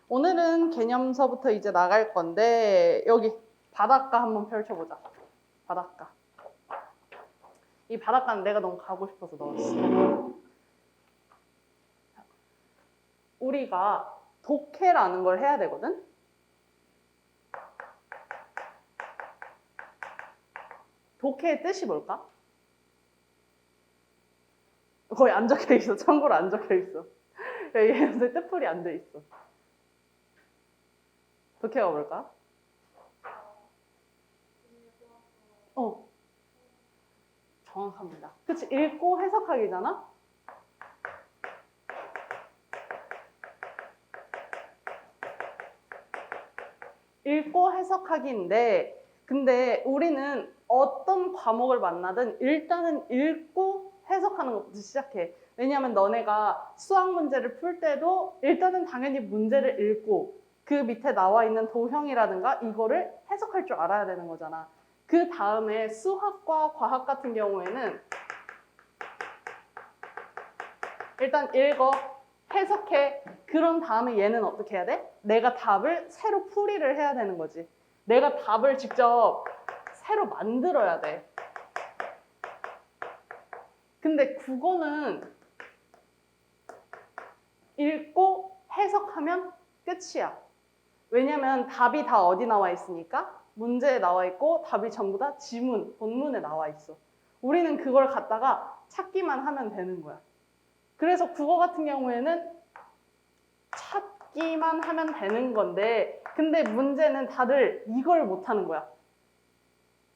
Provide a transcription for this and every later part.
오늘은 개념서부터 이제 나갈 건데 여기 바닷가 한번 펼쳐보자. 바닷가. 이 바닷가는 내가 너무 가고 싶어서 넣었어. 우리가 독해라는 걸 해야 되거든? 독해의 뜻이 뭘까? 거의 안 적혀 있어. 참고로 안 적혀 있어. 얘네들 뜻풀이 안 돼 있어. 독해가 뭘까? 정확합니다. 그치? 읽고 해석하기잖아? 읽고 해석하기인데 근데 우리는 어떤 과목을 만나든 일단은 읽고 해석하는 것부터 시작해. 왜냐하면 너네가 수학 문제를 풀 때도 일단은 당연히 문제를 읽고 그 밑에 나와 있는 도형이라든가 이거를 해석할 줄 알아야 되는 거잖아. 그 다음에 수학과 과학 같은 경우에는 일단 읽어, 해석해. 그런 다음에 얘는 어떻게 해야 돼? 내가 답을 새로 풀이를 해야 되는 거지. 내가 답을 직접 새로 만들어야 돼. 근데 국어는 읽고 해석하면 끝이야. 왜냐면 답이 다 어디 나와 있으니까? 문제에 나와 있고 답이 전부 다 지문, 본문에 나와 있어. 우리는 그걸 갖다가 찾기만 하면 되는 거야. 그래서 국어 같은 경우에는 찾기만 하면 되는 건데 근데 문제는 다들 이걸 못하는 거야.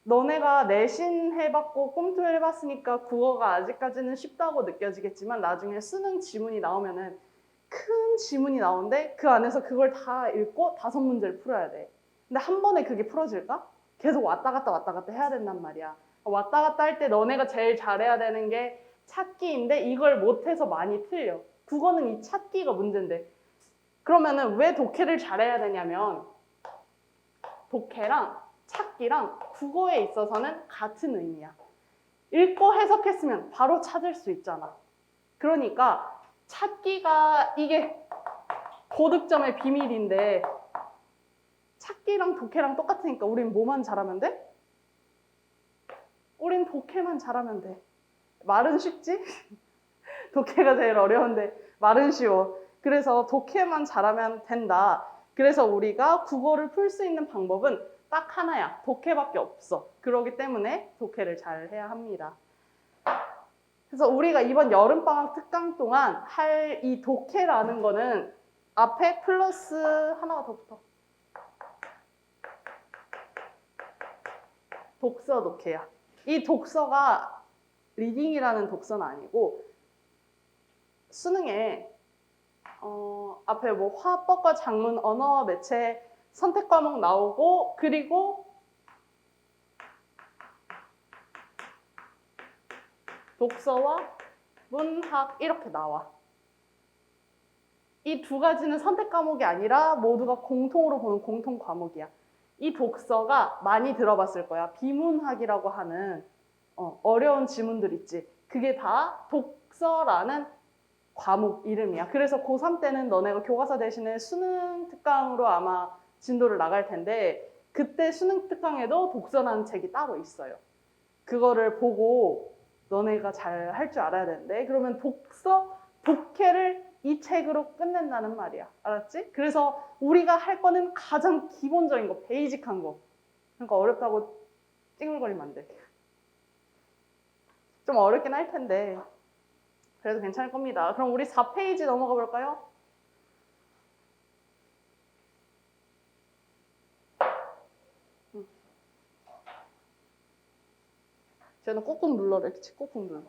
너네가 내신 해봤고 꼼수 해봤으니까 국어가 아직까지는 쉽다고 느껴지겠지만 나중에 수능 지문이 나오면은 큰 지문이 나오는데 그 안에서 그걸 다 읽고 5문제를 풀어야 돼. 근데 한 번에 그게 풀어질까? 계속 왔다 갔다 해야 된단 말이야. 왔다 갔다 할 때 너네가 제일 잘해야 되는 게 찾기인데 이걸 못해서 많이 틀려. 국어는 이 찾기가 문제인데. 그러면은 왜 독해를 잘해야 되냐면 독해랑 찾기랑 국어에 있어서는 같은 의미야. 읽고 해석했으면 바로 찾을 수 있잖아. 그러니까 찾기가 이게 고득점의 비밀인데 찾기랑 독해랑 똑같으니까 우린 뭐만 잘하면 돼? 우린 독해만 잘하면 돼. 말은 쉽지? 독해가 제일 어려운데 말은 쉬워. 그래서 독해만 잘하면 된다. 그래서 우리가 국어를 풀 수 있는 방법은 딱 하나야. 독해밖에 없어. 그렇기 때문에 독해를 잘 해야 합니다. 그래서 우리가 이번 여름방학 특강 동안 할 이 독해라는 거는 앞에 플러스 하나가 더 붙어. 독서 독해야. 이 독서가 리딩이라는 독서는 아니고 수능에 앞에 뭐 화법과 작문, 언어와 매체 선택 과목 나오고 그리고 독서와 문학 이렇게 나와. 이 두 가지는 선택 과목이 아니라 모두가 공통으로 보는 공통 과목이야. 이 독서가 많이 들어봤을 거야. 비문학이라고 하는 어려운 지문들 있지. 그게 다 독서라는 과목 이름이야. 그래서 고3 때는 너네가 교과서 대신에 수능 특강으로 아마 진도를 나갈 텐데 그때 수능 특강에도 독서라는 책이 따로 있어요. 그거를 보고 너네가 잘 할 줄 알아야 되는데 그러면 독서, 독해를 이 책으로 끝낸다는 말이야. 알았지? 그래서 우리가 할 거는 가장 기본적인 거, 베이직한 거. 그러니까 어렵다고 찡얼거리면 안 돼. 좀 어렵긴 할 텐데 그래도 괜찮을 겁니다. 그럼 우리 4페이지 넘어가 볼까요? 쟤는 꾹꾹 눌러래. 그치? 꾹꾹 눌러.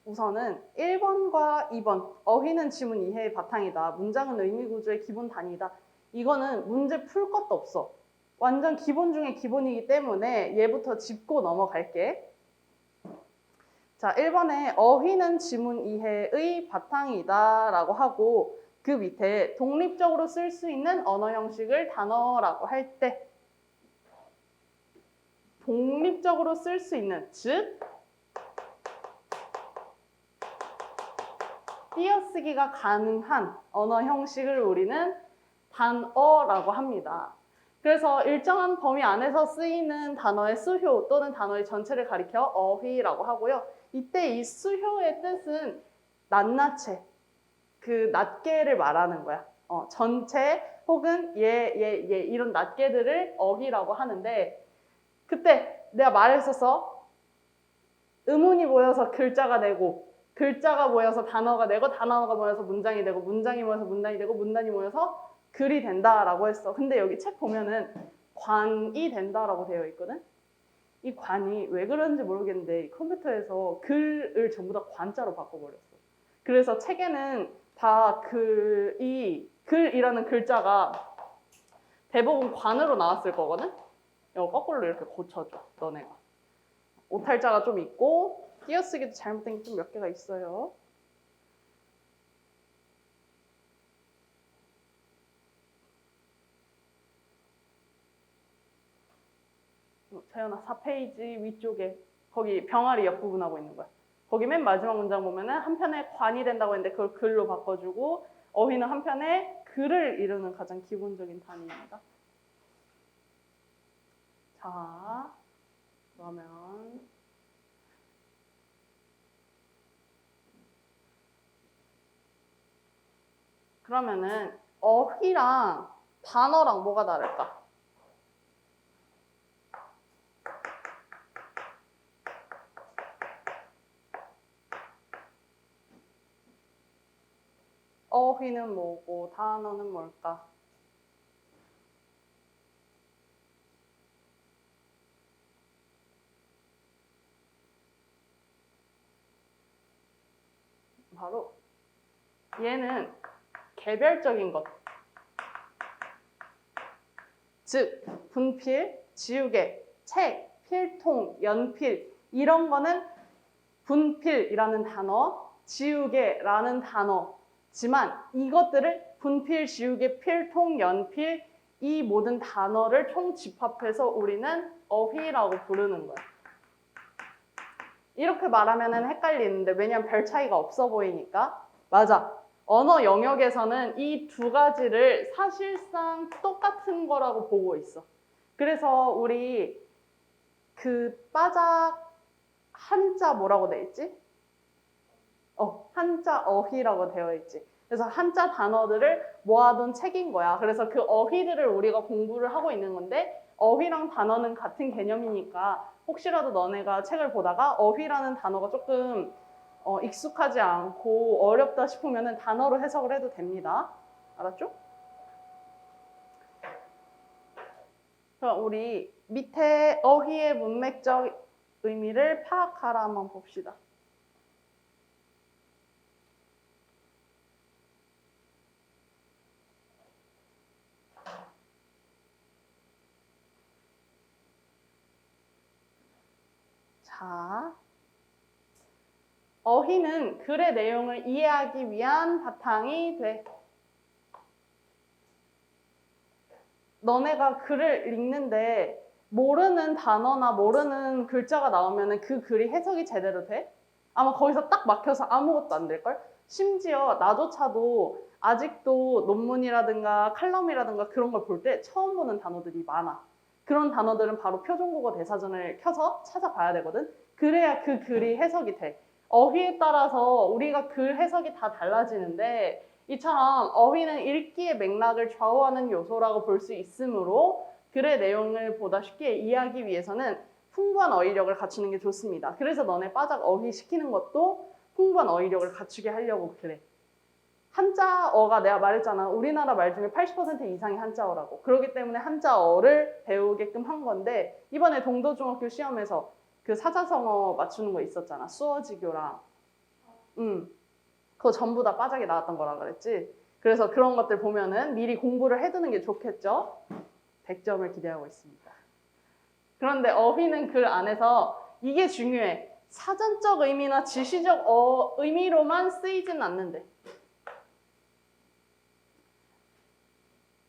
우선은 1번과 2번 어휘는 지문 이해의 바탕이다. 문장은 의미 구조의 기본 단위다. 이거는 문제 풀 것도 없어. 완전 기본 중에 기본이기 때문에 얘부터 짚고 넘어갈게. 자, 1번에 어휘는 지문 이해의 바탕이다 라고 하고 그 밑에 독립적으로 쓸 수 있는 언어 형식을 단어라고 할 때 독립적으로 쓸 수 있는, 즉 띄어쓰기가 가능한 언어 형식을 우리는 단어라고 합니다. 그래서 일정한 범위 안에서 쓰이는 단어의 수효 또는 단어의 전체를 가리켜 어휘라고 하고요. 이때 이 수효의 뜻은 낱낱이, 그 낱개를 말하는 거야. 전체 혹은 예 이런 낱개들을 어휘라고 하는데, 그때 내가 말했었어. 음운이 모여서 글자가 되고, 글자가 모여서 단어가 되고, 단어가 모여서 문장이 되고, 문장이 모여서 문단이 되고, 문단이 모여서 글이 된다라고 했어. 근데 여기 책 보면은 관이 된다라고 되어 있거든. 이 관이 왜 그런지 모르겠는데 컴퓨터에서 글을 전부 다 관자로 바꿔버렸어. 그래서 책에는 다 글이라는 글자가 대부분 관으로 나왔을 거거든. 이거 거꾸로 이렇게 고쳐줘, 너네가. 오탈자가 좀 있고 띄어쓰기도 잘못된 게 좀 몇 개가 있어요. 재현아 4페이지 위쪽에 거기 병아리 옆부분하고 있는 거야. 거기 맨 마지막 문장 보면은 한편에 관이 된다고 했는데 그걸 글로 바꿔주고, 어휘는 한편에 글을 이루는 가장 기본적인 단위입니다. 자, 그러면은 어휘랑 단어랑 뭐가 다를까? 어휘는 뭐고 단어는 뭘까? 바로 얘는 개별적인 것, 즉 분필, 지우개, 책, 필통, 연필 이런 거는 분필이라는 단어, 지우개라는 단어지만 이것들을 분필, 지우개, 필통, 연필 이 모든 단어를 총집합해서 우리는 어휘라고 부르는 거야. 이렇게 말하면 헷갈리는데 왜냐면 별 차이가 없어 보이니까. 맞아. 언어 영역에서는 이 두 가지를 사실상 똑같은 거라고 보고 있어. 그래서 우리 그 빠작 한자 뭐라고 돼 있지? 한자 어휘라고 되어 있지. 그래서 한자 단어들을 모아둔 책인 거야. 그래서 그 어휘들을 우리가 공부를 하고 있는 건데 어휘랑 단어는 같은 개념이니까 혹시라도 너네가 책을 보다가 어휘라는 단어가 조금 익숙하지 않고 어렵다 싶으면 단어로 해석을 해도 됩니다. 알았죠? 그럼 우리 밑에 어휘의 문맥적 의미를 파악하라 한번 봅시다. 자, 어휘는 글의 내용을 이해하기 위한 바탕이 돼. 너네가 글을 읽는데 모르는 단어나 모르는 글자가 나오면 그 글이 해석이 제대로 돼? 아마 거기서 딱 막혀서 아무것도 안 될걸? 심지어 나조차도 아직도 논문이라든가 칼럼이라든가 그런 걸 볼 때 처음 보는 단어들이 많아. 그런 단어들은 바로 표준국어 대사전을 켜서 찾아봐야 되거든? 그래야 그 글이 해석이 돼. 어휘에 따라서 우리가 글 해석이 다 달라지는데 이처럼 어휘는 읽기의 맥락을 좌우하는 요소라고 볼 수 있으므로 글의 내용을 보다 쉽게 이해하기 위해서는 풍부한 어휘력을 갖추는 게 좋습니다. 그래서 너네 빠작 어휘 시키는 것도 풍부한 어휘력을 갖추게 하려고 그래. 한자어가 내가 말했잖아. 우리나라 말 중에 80% 이상이 한자어라고. 그렇기 때문에 한자어를 배우게끔 한 건데 이번에 동도중학교 시험에서 그 사자성어 맞추는 거 있었잖아. 수어지교랑. 그거 전부 다 빠작이 나왔던 거라 그랬지. 그래서 그런 것들 보면은 미리 공부를 해두는 게 좋겠죠. 100점을 기대하고 있습니다. 그런데 어휘는 글 안에서 이게 중요해. 사전적 의미나 지시적 의미로만 쓰이진 않는데.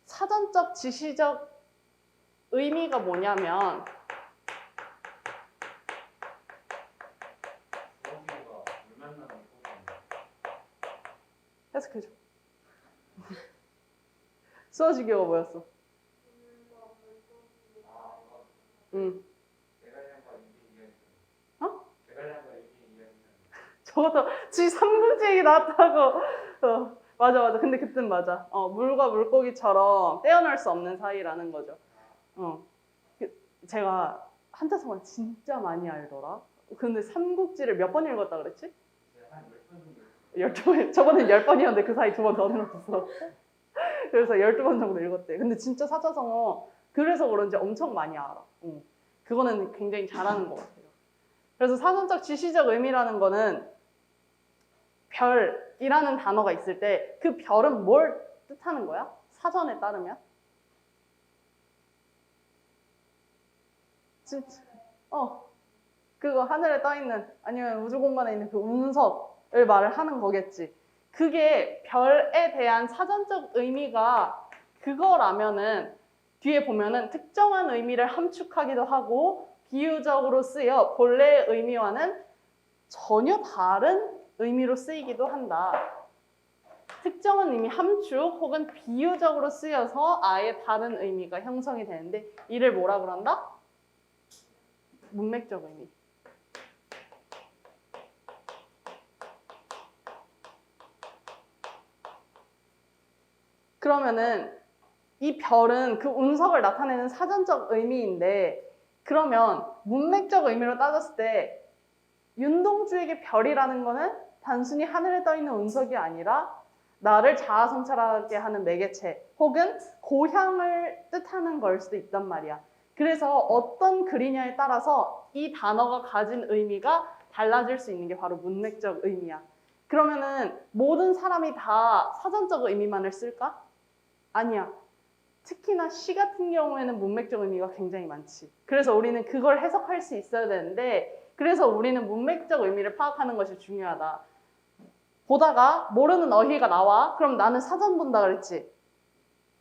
사전적 지시적 의미가 뭐냐면 해석해줘. 수어지교가 뭐였어? 응. 어? 저것도 지금 삼국지 얘기 나왔다고. 맞아. 근데 그땐 맞아. 물과 물고기처럼 떼어낼 수 없는 사이라는 거죠. 제가 한자성어를 진짜 많이 알더라. 근데 삼국지를 몇 번 읽었다 그랬지? 12번. 저번엔 10번이었는데 그 사이 2번 더 늘었어. 그래서 12번 정도 읽었대. 근데 진짜 사자성어 그래서 그런지 엄청 많이 알아. 그거는 굉장히 잘하는 것 같아요. 그래서 사전적 지시적 의미라는 거는 별이라는 단어가 있을 때 그 별은 뭘 뜻하는 거야? 사전에 따르면? 진짜. 그거 하늘에 떠 있는 아니면 우주 공간에 있는 그 운석을 말을 하는 거겠지. 그게 별에 대한 사전적 의미가 그거라면은 뒤에 보면은 특정한 의미를 함축하기도 하고 비유적으로 쓰여 본래의 의미와는 전혀 다른 의미로 쓰이기도 한다. 특정한 의미 함축 혹은 비유적으로 쓰여서 아예 다른 의미가 형성이 되는데 이를 뭐라 그런다? 문맥적 의미. 그러면은 이 별은 그 운석을 나타내는 사전적 의미인데 그러면 문맥적 의미로 따졌을 때 윤동주에게 별이라는 거는 단순히 하늘에 떠 있는 운석이 아니라 나를 자아성찰하게 하는 매개체 혹은 고향을 뜻하는 걸 수도 있단 말이야. 그래서 어떤 글이냐에 따라서 이 단어가 가진 의미가 달라질 수 있는 게 바로 문맥적 의미야. 그러면은 모든 사람이 다 사전적 의미만을 쓸까? 아니야. 특히나 시 같은 경우에는 문맥적 의미가 굉장히 많지. 그래서 우리는 그걸 해석할 수 있어야 되는데 그래서 우리는 문맥적 의미를 파악하는 것이 중요하다. 보다가 모르는 어휘가 나와. 그럼 나는 사전 본다 그랬지.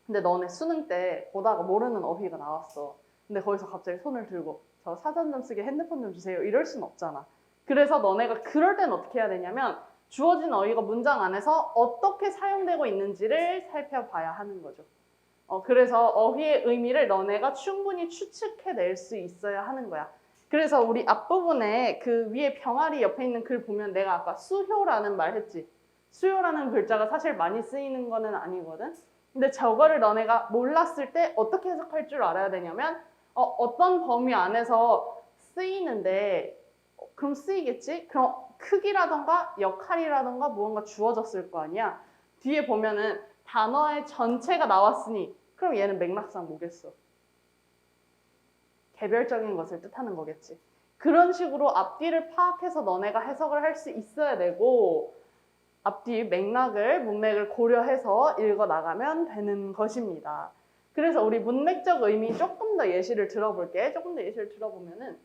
근데 너네 수능 때 보다가 모르는 어휘가 나왔어. 근데 거기서 갑자기 손을 들고 저 사전 좀 쓰게 핸드폰 좀 주세요. 이럴 순 없잖아. 그래서 너네가 그럴 땐 어떻게 해야 되냐면 주어진 어휘가 문장 안에서 어떻게 사용되고 있는지를 살펴봐야 하는 거죠. 그래서 어휘의 의미를 너네가 충분히 추측해낼 수 있어야 하는 거야. 그래서 우리 앞부분에 그 위에 병아리 옆에 있는 글 보면 내가 아까 수효라는 말 했지. 수효라는 글자가 사실 많이 쓰이는 거는 아니거든. 근데 저거를 너네가 몰랐을 때 어떻게 해석할 줄 알아야 되냐면 어떤 범위 안에서 쓰이는데 그럼 쓰이겠지? 그럼 크기라던가 역할이라던가 무언가 주어졌을 거 아니야. 뒤에 보면은 단어의 전체가 나왔으니 그럼 얘는 맥락상 뭐겠어? 개별적인 것을 뜻하는 거겠지. 그런 식으로 앞뒤를 파악해서 너네가 해석을 할 수 있어야 되고 앞뒤 맥락을, 문맥을 고려해서 읽어나가면 되는 것입니다. 그래서 우리 문맥적 의미 조금 더 예시를 들어볼게. 조금 더 예시를 들어보면은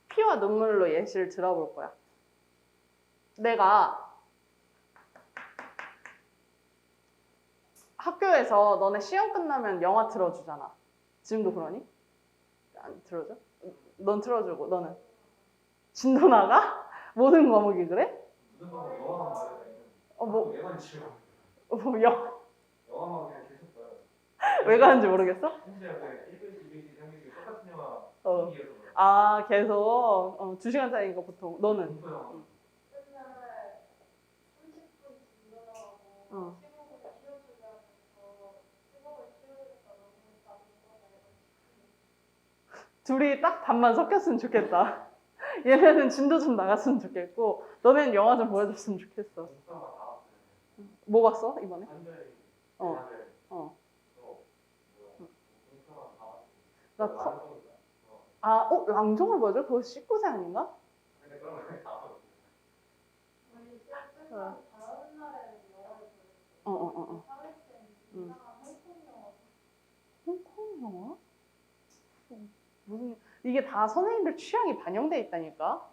피와 눈물로 예시를 들어볼 거야. 내가 학교에서 너네 시험 끝나면 영화 틀어주잖아. 지금도 그러니? 안 틀어줘? 넌 틀어주고 너는? 진도나가? 모든 과목이 그래? 무슨 거 영화만 말해도 뭐, 외관 치료 뭐 영화만 그냥 계속 봐요. 왜 가는지 모르겠어? 심지어 그 1교시, 2교시, 3교시 똑같은 영화 어. 이어서 봐요. 아, 계속 2시간짜리니까 보통. 너는? 공포 영화. 맨날 30분 진도하고 어. 15분 키워주면서 15분 키워주니까 너무 나쁜 거네. 둘이 딱 반만 섞였으면 좋겠다. 얘네는 진도 좀 나갔으면 좋겠고 너네는 영화 좀 보여줬으면 좋겠어. 공포 영화 나왔어요. 뭐 봤어 이번에? 한별, 어. 다들 어. 또 공포 영화 나왔어요. 나 완성이다. 왕정을 보여줘? 그거 19세 아닌가? 근데 그런 거다 봤어요. 우리 시험 끝나고 다음 날에 영화를 보였어. 어. 사회 때 이상한 홍콩 영화. 홍콩 영화? 무슨 이게 다 선생님들 취향이 반영돼 있다니까.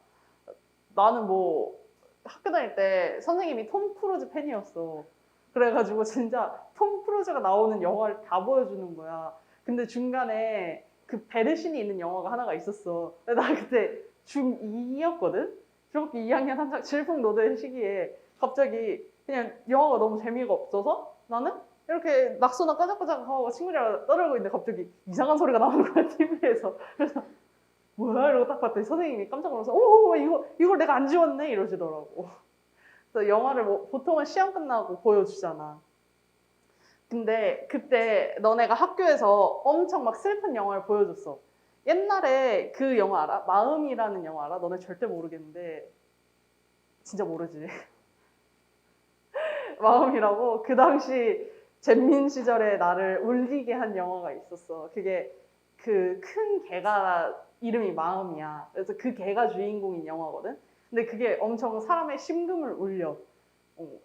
나는 뭐 학교 다닐 때 선생님이 톰 크루즈 팬이었어. 그래가지고 진짜 톰 크루즈가 나오는 영화를 다 보여주는 거야. 근데 중간에 그 배드신이 있는 영화가 하나가 있었어. 나 그때 중2였거든? 중학교 2학년 한창 질풍노도의 시기에 갑자기 그냥 영화가 너무 재미가 없어서 나는 이렇게 낙서나 까작까작하고 친구들이랑 떠들고 있는데 갑자기 이상한 소리가 나오는 거야, TV에서. 그래서 뭐야? 이러고 딱 봤더니 선생님이 깜짝 놀라서 오, 이걸 내가 안 지웠네? 이러시더라고. 그래서 영화를 뭐 보통은 시험 끝나고 보여주잖아. 근데 그때 너네가 학교에서 엄청 막 슬픈 영화를 보여줬어. 옛날에 그 영화 알아? 마음이라는 영화 알아? 너네 절대 모르겠는데 진짜 모르지. 마음이라고 그 당시 잼민 시절에 나를 울리게 한 영화가 있었어. 그게 그 큰 개가 이름이 마음이야. 그래서 그 개가 주인공인 영화거든. 근데 그게 엄청 사람의 심금을 울려.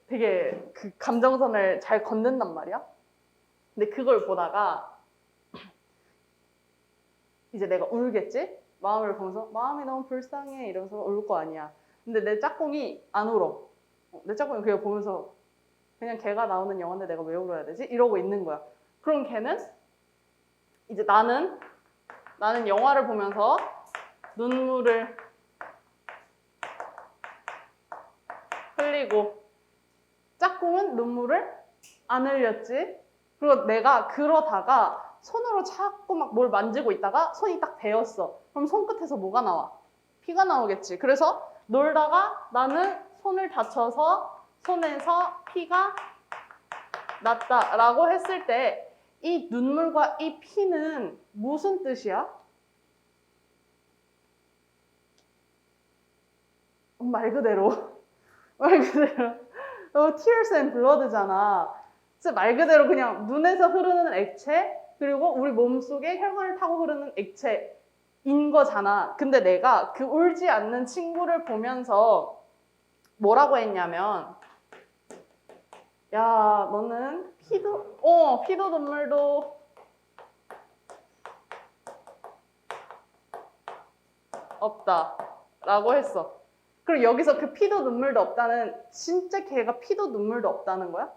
되게 그 감정선을 잘 걷는단 말이야. 근데 그걸 보다가 이제 내가 울겠지? 마음을 보면서 마음이 너무 불쌍해 이러면서 울 거 아니야. 근데 내 짝꿍이 안 울어. 내 짝꿍이 그걸 보면서 그냥 걔가 나오는 영화인데 내가 왜 울어야 되지? 이러고 있는 거야. 그럼 걔는 이제 나는 영화를 보면서 눈물을 흘리고 짝꿍은 눈물을 안 흘렸지. 그리고 내가 그러다가 손으로 자꾸 막 뭘 만지고 있다가 손이 딱 베었어. 그럼 손끝에서 뭐가 나와? 피가 나오겠지. 그래서 놀다가 나는 손을 다쳐서 손에서 피가 났다라고 했을 때 이 눈물과 이 피는 무슨 뜻이야? 말 그대로 tears and blood잖아. 말 그대로 그냥 눈에서 흐르는 액체 그리고 우리 몸속에 혈관을 타고 흐르는 액체인 거잖아. 근데 내가 그 울지 않는 친구를 보면서 뭐라고 했냐면 야 너는 피도 눈물도 없다 라고 했어. 그리고 여기서 그 피도 눈물도 없다는 진짜 걔가 피도 눈물도 없다는 거야?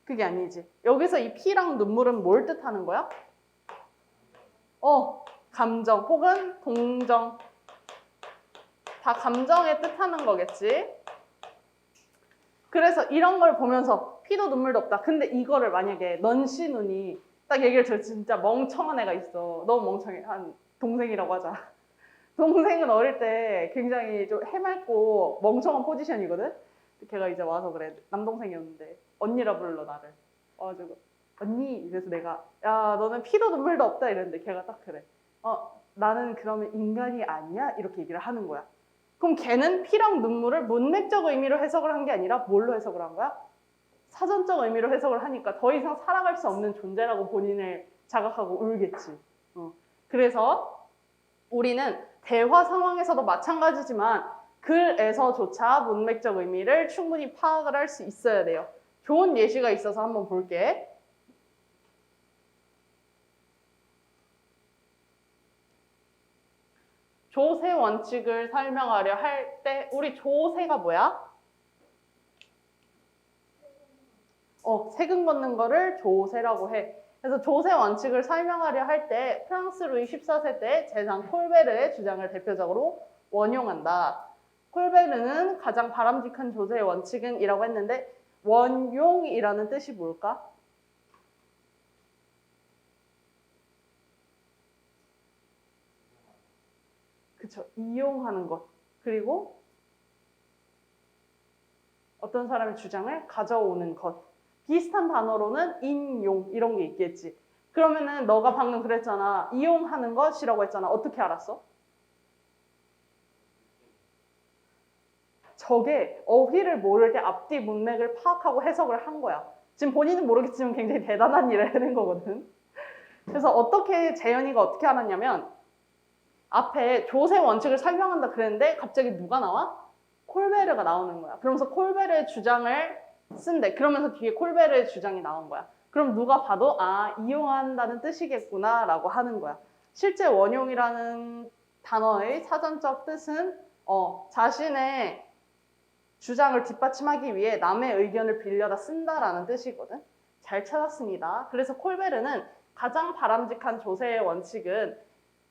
그게 아니지. 여기서 이 피랑 눈물은 뭘 뜻하는 거야? 감정 혹은 동정. 다 감정의 뜻하는 거겠지. 그래서 이런 걸 보면서 피도 눈물도 없다. 근데 이거를 만약에 넌시눈이 딱 얘기를 들어 진짜 멍청한 애가 있어. 너무 멍청해. 한 동생이라고 하자. 동생은 어릴 때 굉장히 좀 해맑고 멍청한 포지션이거든. 걔가 이제 와서 그래. 남동생이었는데 언니라 불러 나를. 와가지고 언니 이래서 내가 야 너는 피도 눈물도 없다 이랬는데 걔가 딱 그래. 나는 그러면 인간이 아니야? 이렇게 얘기를 하는 거야. 그럼 걔는 피랑 눈물을 문맥적 의미로 해석을 한 게 아니라 뭘로 해석을 한 거야? 사전적 의미로 해석을 하니까 더 이상 살아갈 수 없는 존재라고 본인을 자각하고 울겠지. 그래서 우리는 대화 상황에서도 마찬가지지만 글에서조차 문맥적 의미를 충분히 파악을 할 수 있어야 돼요. 좋은 예시가 있어서 한번 볼게. 조세 원칙을 설명하려 할 때 우리 조세가 뭐야? 세금 걷는 거를 조세라고 해. 그래서 조세 원칙을 설명하려 할 때 프랑스 루이 14세 때 제장 콜베르의 주장을 대표적으로 원용한다. 콜베르는 가장 바람직한 조세 원칙은 이라고 했는데 원용이라는 뜻이 뭘까? 그쵸, 이용하는 것. 그리고 어떤 사람의 주장을 가져오는 것. 비슷한 단어로는 인용 이런 게 있겠지. 그러면은 너가 방금 그랬잖아. 이용하는 것이라고 했잖아. 어떻게 알았어? 저게 어휘를 모를 때 앞뒤 문맥을 파악하고 해석을 한 거야. 지금 본인은 모르겠지만 굉장히 대단한 일을 해낸 거거든. 그래서 재현이가 어떻게 알았냐면 앞에 조세 원칙을 설명한다 그랬는데 갑자기 누가 나와? 콜베르가 나오는 거야. 그러면서 콜베르의 주장을 쓴대. 그러면서 뒤에 콜베르의 주장이 나온 거야. 그럼 누가 봐도 이용한다는 뜻이겠구나 라고 하는 거야. 실제 원용이라는 단어의 사전적 뜻은 자신의 주장을 뒷받침하기 위해 남의 의견을 빌려다 쓴다라는 뜻이거든. 잘 찾았습니다. 그래서 콜베르는 가장 바람직한 조세의 원칙은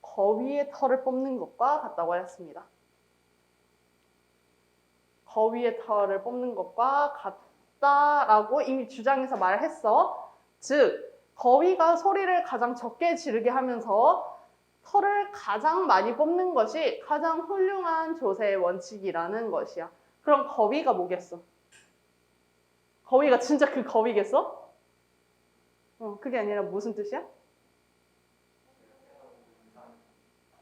거위의 털을 뽑는 것과 같다고 하였습니다. 거위의 털을 뽑는 것과 같다라고 이미 주장에서 말했어. 즉, 거위가 소리를 가장 적게 지르게 하면서 털을 가장 많이 뽑는 것이 가장 훌륭한 조세의 원칙이라는 것이야. 그럼 거위가 뭐겠어? 거위가 진짜 그 거위겠어? 그게 아니라 무슨 뜻이야?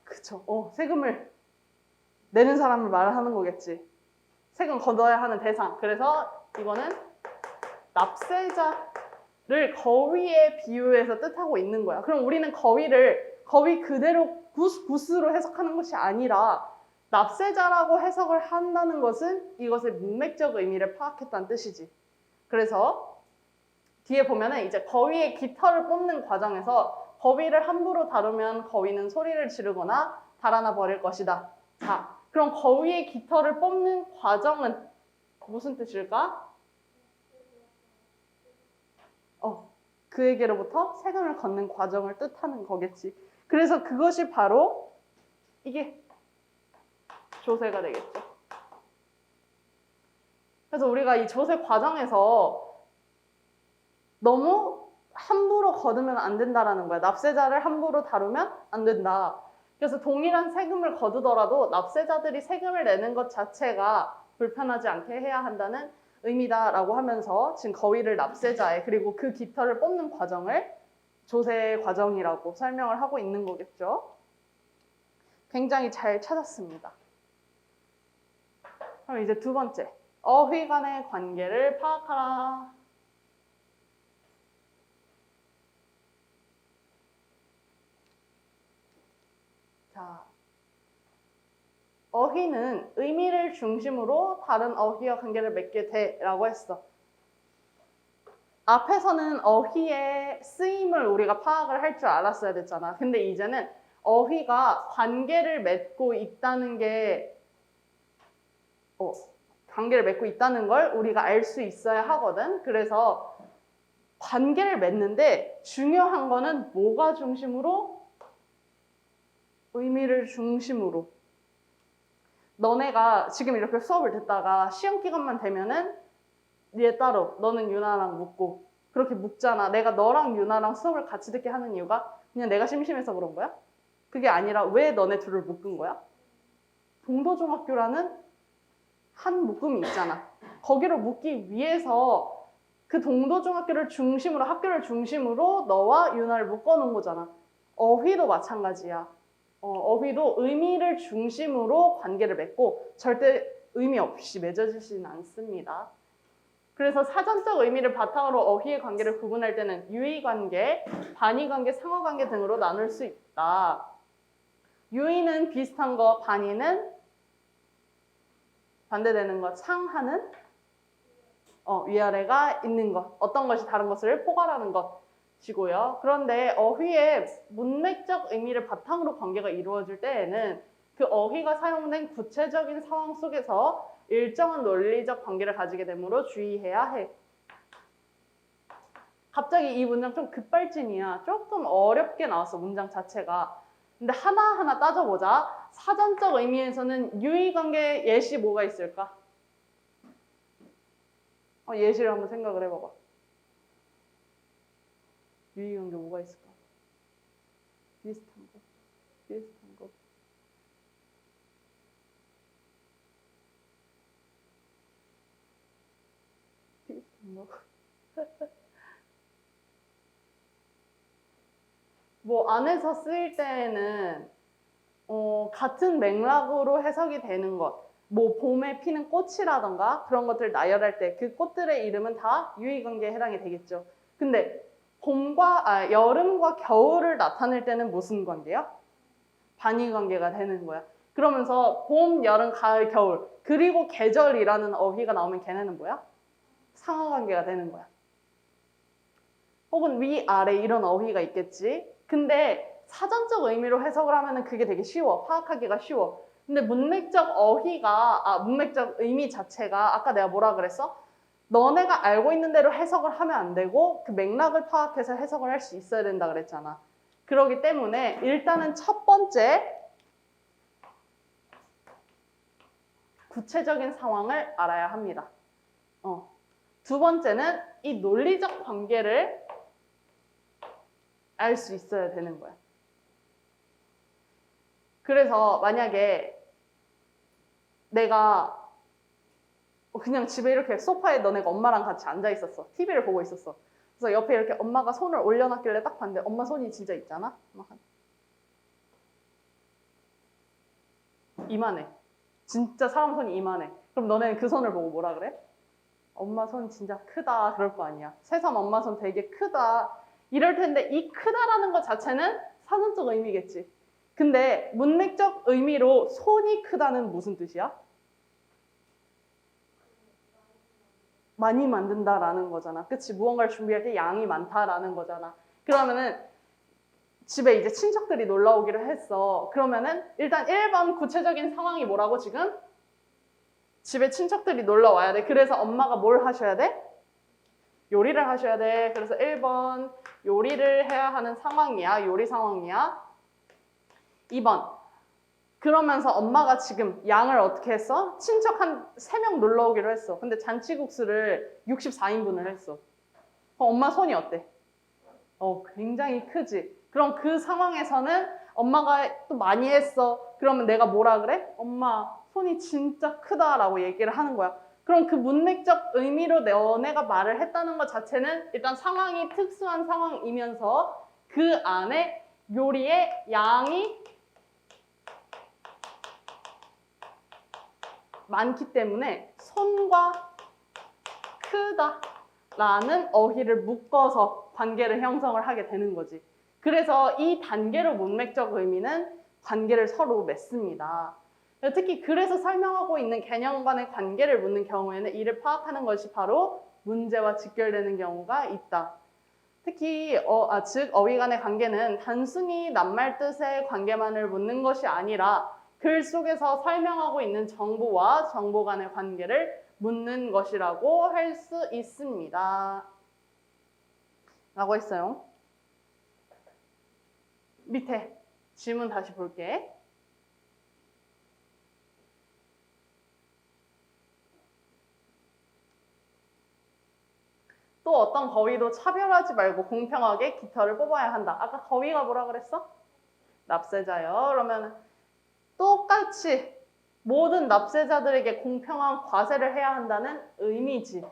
그쵸. 세금을 내는 사람을 말하는 거겠지. 세금 걷어야 하는 대상. 그래서 이거는 납세자를 거위에 비유해서 뜻하고 있는 거야. 그럼 우리는 거위를 거위 그대로 구스로 해석하는 것이 아니라 납세자라고 해석을 한다는 것은 이것의 문맥적 의미를 파악했다는 뜻이지. 그래서 뒤에 보면은 이제 거위의 깃털을 뽑는 과정에서 거위를 함부로 다루면 거위는 소리를 지르거나 달아나 버릴 것이다. 자, 그럼 거위의 깃털을 뽑는 과정은 무슨 뜻일까? 그에게로부터 세금을 걷는 과정을 뜻하는 거겠지. 그래서 그것이 바로 이게 조세가 되겠죠. 그래서 우리가 이 조세 과정에서 너무 함부로 거두면 안 된다라는 거야. 납세자를 함부로 다루면 안 된다. 그래서 동일한 세금을 거두더라도 납세자들이 세금을 내는 것 자체가 불편하지 않게 해야 한다는 의미다라고 하면서 지금 거위를 납세자에 그리고 그 깃털을 뽑는 과정을 조세 과정이라고 설명을 하고 있는 거겠죠. 굉장히 잘 찾았습니다. 그럼 이제 두 번째, 어휘 간의 관계를 파악하라. 자, 어휘는 의미를 중심으로 다른 어휘와 관계를 맺게 돼라고 했어. 앞에서는 어휘의 쓰임을 우리가 파악을 할 줄 알았어야 됐잖아. 근데 이제는 어휘가 관계를 맺고 있다는 게 관계를 맺고 있다는 걸 우리가 알 수 있어야 하거든. 그래서 관계를 맺는데 중요한 거는 뭐가 중심으로? 의미를 중심으로. 너네가 지금 이렇게 수업을 듣다가 시험 기간만 되면은 얘 따로 너는 유나랑 묻고 그렇게 묻잖아. 내가 너랑 유나랑 수업을 같이 듣게 하는 이유가 그냥 내가 심심해서 그런 거야? 그게 아니라 왜 너네 둘을 묶은 거야? 동도중학교라는 한 묶음이 있잖아. 거기로 묶기 위해서 그 동도중학교를 중심으로 학교를 중심으로 너와 유나를 묶어놓은 거잖아. 어휘도 마찬가지야. 어휘도 의미를 중심으로 관계를 맺고 절대 의미 없이 맺어지지는 않습니다. 그래서 사전적 의미를 바탕으로 어휘의 관계를 구분할 때는 유의관계, 반의관계, 상호관계 등으로 나눌 수 있다. 유의는 비슷한 거, 반의는 반대되는 것, 상하는 위아래가 있는 것, 어떤 것이 다른 것을 포괄하는 것이고요. 그런데 어휘의 문맥적 의미를 바탕으로 관계가 이루어질 때에는 그 어휘가 사용된 구체적인 상황 속에서 일정한 논리적 관계를 가지게 되므로 주의해야 해. 갑자기 이 문장 좀 급발진이야. 조금 어렵게 나왔어, 문장 자체가. 근데 하나하나 따져보자. 사전적 의미에서는 유의관계 예시 뭐가 있을까? 예시를 한번 생각을 해봐봐. 유의관계 뭐가 있을까? 비슷한 거. 뭐 안에서 쓰일 때에는 같은 맥락으로 해석이 되는 것, 뭐 봄에 피는 꽃이라던가 그런 것들 나열할 때 그 꽃들의 이름은 다 유의관계에 해당이 되겠죠. 근데 여름과 겨울을 나타낼 때는 무슨 관계야? 반의관계가 되는 거야. 그러면서 봄, 여름, 가을, 겨울 그리고 계절이라는 어휘가 나오면 걔네는 뭐야? 상하관계가 되는 거야. 혹은 위, 아래 이런 어휘가 있겠지. 근데 사전적 의미로 해석을 하면은 그게 되게 쉬워. 파악하기가 쉬워. 근데 문맥적 의미 자체가 아까 내가 뭐라 그랬어? 너네가 알고 있는 대로 해석을 하면 안 되고 그 맥락을 파악해서 해석을 할 수 있어야 된다 그랬잖아. 그러기 때문에 일단은 첫 번째 구체적인 상황을 알아야 합니다. 두 번째는 이 논리적 관계를 알 수 있어야 되는 거야. 그래서 만약에 내가 그냥 집에 이렇게 소파에 너네가 엄마랑 같이 앉아 있었어. TV를 보고 있었어. 그래서 옆에 이렇게 엄마가 손을 올려놨길래 딱 봤는데 엄마 손이 진짜 있잖아? 이만해. 진짜 사람 손이 이만해. 그럼 너네는 그 손을 보고 뭐라 그래? 엄마 손 진짜 크다 그럴 거 아니야. 새삼 엄마 손 되게 크다 이럴 텐데 이 크다라는 것 자체는 사전적 의미겠지. 근데 문맥적 의미로 손이 크다는 무슨 뜻이야? 많이 만든다라는 거잖아. 그치? 무언가를 준비할 때 양이 많다라는 거잖아. 그러면은 집에 이제 친척들이 놀러 오기로 했어. 그러면은 일단 1번 구체적인 상황이 뭐라고 지금? 집에 친척들이 놀러 와야 돼. 그래서 엄마가 뭘 하셔야 돼? 요리를 하셔야 돼. 그래서 1번 요리를 해야 하는 상황이야. 요리 상황이야. 2번 그러면서 엄마가 지금 양을 어떻게 했어? 친척 한 3명 놀러 오기로 했어. 근데 잔치국수를 64인분을 했어. 그럼 엄마 손이 어때? 굉장히 크지. 그럼 그 상황에서는 엄마가 또 많이 했어. 그러면 내가 뭐라 그래? 엄마 손이 진짜 크다라고 얘기를 하는 거야. 그럼 그 문맥적 의미로 너네가 말을 했다는 것 자체는 일단 상황이 특수한 상황이면서 그 안에 요리의 양이 많기 때문에 손과 크다라는 어휘를 묶어서 관계를 형성을 하게 되는 거지. 그래서 이 단계로 문맥적 의미는 관계를 서로 맺습니다. 특히 그래서 설명하고 있는 개념 간의 관계를 묻는 경우에는 이를 파악하는 것이 바로 문제와 직결되는 경우가 있다. 특히 즉 어휘 간의 관계는 단순히 낱말 뜻의 관계만을 묻는 것이 아니라 글 속에서 설명하고 있는 정보와 정보 간의 관계를 묻는 것이라고 할 수 있습니다. 라고 했어요. 밑에 질문 다시 볼게. 또 어떤 거위도 차별하지 말고 공평하게 깃털을 뽑아야 한다. 아까 거위가 뭐라 그랬어? 납세자요. 그러면 똑같이 모든 납세자들에게 공평한 과세를 해야 한다는 의미지.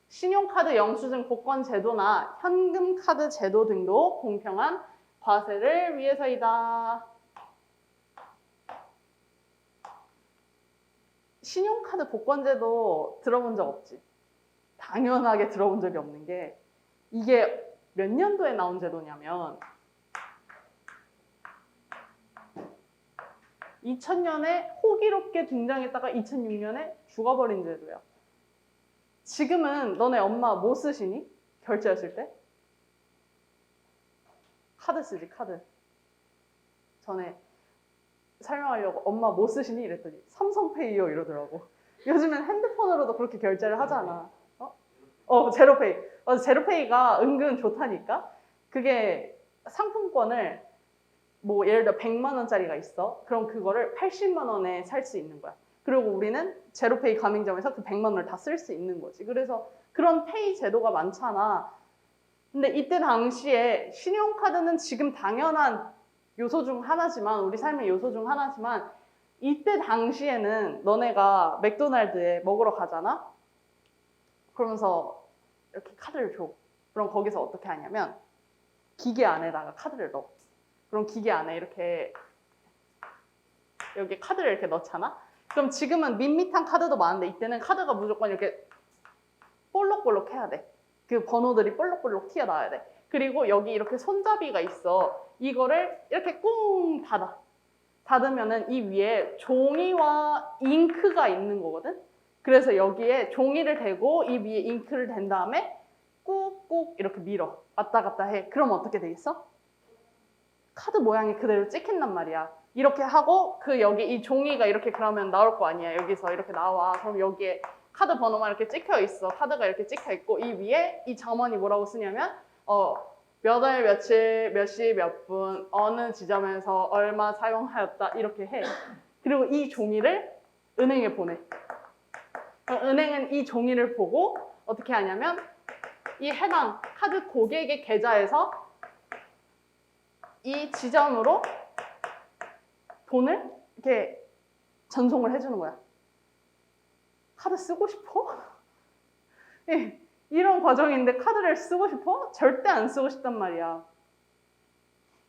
신용카드 영수증 복권 제도나 현금카드 제도 등도 공평한 과세를 위해서이다. 신용카드 복권 제도 들어본 적 없지? 당연하게 들어본 적이 없는 게 이게 몇 년도에 나온 제도냐면 2000년에 호기롭게 등장했다가 2006년에 죽어버린 제도야. 지금은 너네 엄마 뭐 쓰시니? 결제하실 때? 카드 쓰지, 카드. 전에 설명하려고 엄마 뭐 쓰시니? 이랬더니 삼성페이요 이러더라고. 요즘엔 핸드폰으로도 그렇게 결제를 하잖아. 제로페이. 제로페이가 은근 좋다니까? 그게 상품권을 뭐 예를 들어 100만 원짜리가 있어. 그럼 그거를 80만 원에 살 수 있는 거야. 그리고 우리는 제로페이 가맹점에서 그 100만 원을 다 쓸 수 있는 거지. 그래서 그런 페이 제도가 많잖아. 근데 이때 당시에 신용카드는 지금 당연한 요소 중 하나지만 우리 삶의 요소 중 하나지만 이때 당시에는 너네가 맥도날드에 먹으러 가잖아? 그러면서 이렇게 카드를 줘. 그럼 거기서 어떻게 하냐면 기계 안에다가 카드를 넣어. 그럼 기계 안에 이렇게 여기 카드를 이렇게 넣잖아? 그럼 지금은 밋밋한 카드도 많은데 이때는 카드가 무조건 이렇게 볼록볼록 해야 돼. 그 번호들이 볼록볼록 튀어나와야 돼. 그리고 여기 이렇게 손잡이가 있어. 이거를 이렇게 꽁 닫아. 닫으면은 이 위에 종이와 잉크가 있는 거거든? 그래서 여기에 종이를 대고 이 위에 잉크를 댄 다음에 꾹꾹 이렇게 밀어. 왔다 갔다 해. 그럼 어떻게 되겠어? 카드 모양이 그대로 찍힌단 말이야. 이렇게 하고 그 여기 이 종이가 이렇게 그러면 나올 거 아니야. 여기서 이렇게 나와. 그럼 여기에 카드 번호만 이렇게 찍혀 있어. 카드가 이렇게 찍혀 있고 이 위에 이 점원이 뭐라고 쓰냐면 몇 월 며칠 몇 시 몇 분 어느 지점에서 얼마 사용하였다 이렇게 해. 그리고 이 종이를 은행에 보내. 은행은 이 종이를 보고 어떻게 하냐면 이 해당 카드 고객의 계좌에서 이 지점으로 돈을 이렇게 전송을 해주는 거야. 카드 쓰고 싶어? 예, 이런 과정인데 카드를 쓰고 싶어? 절대 안 쓰고 싶단 말이야.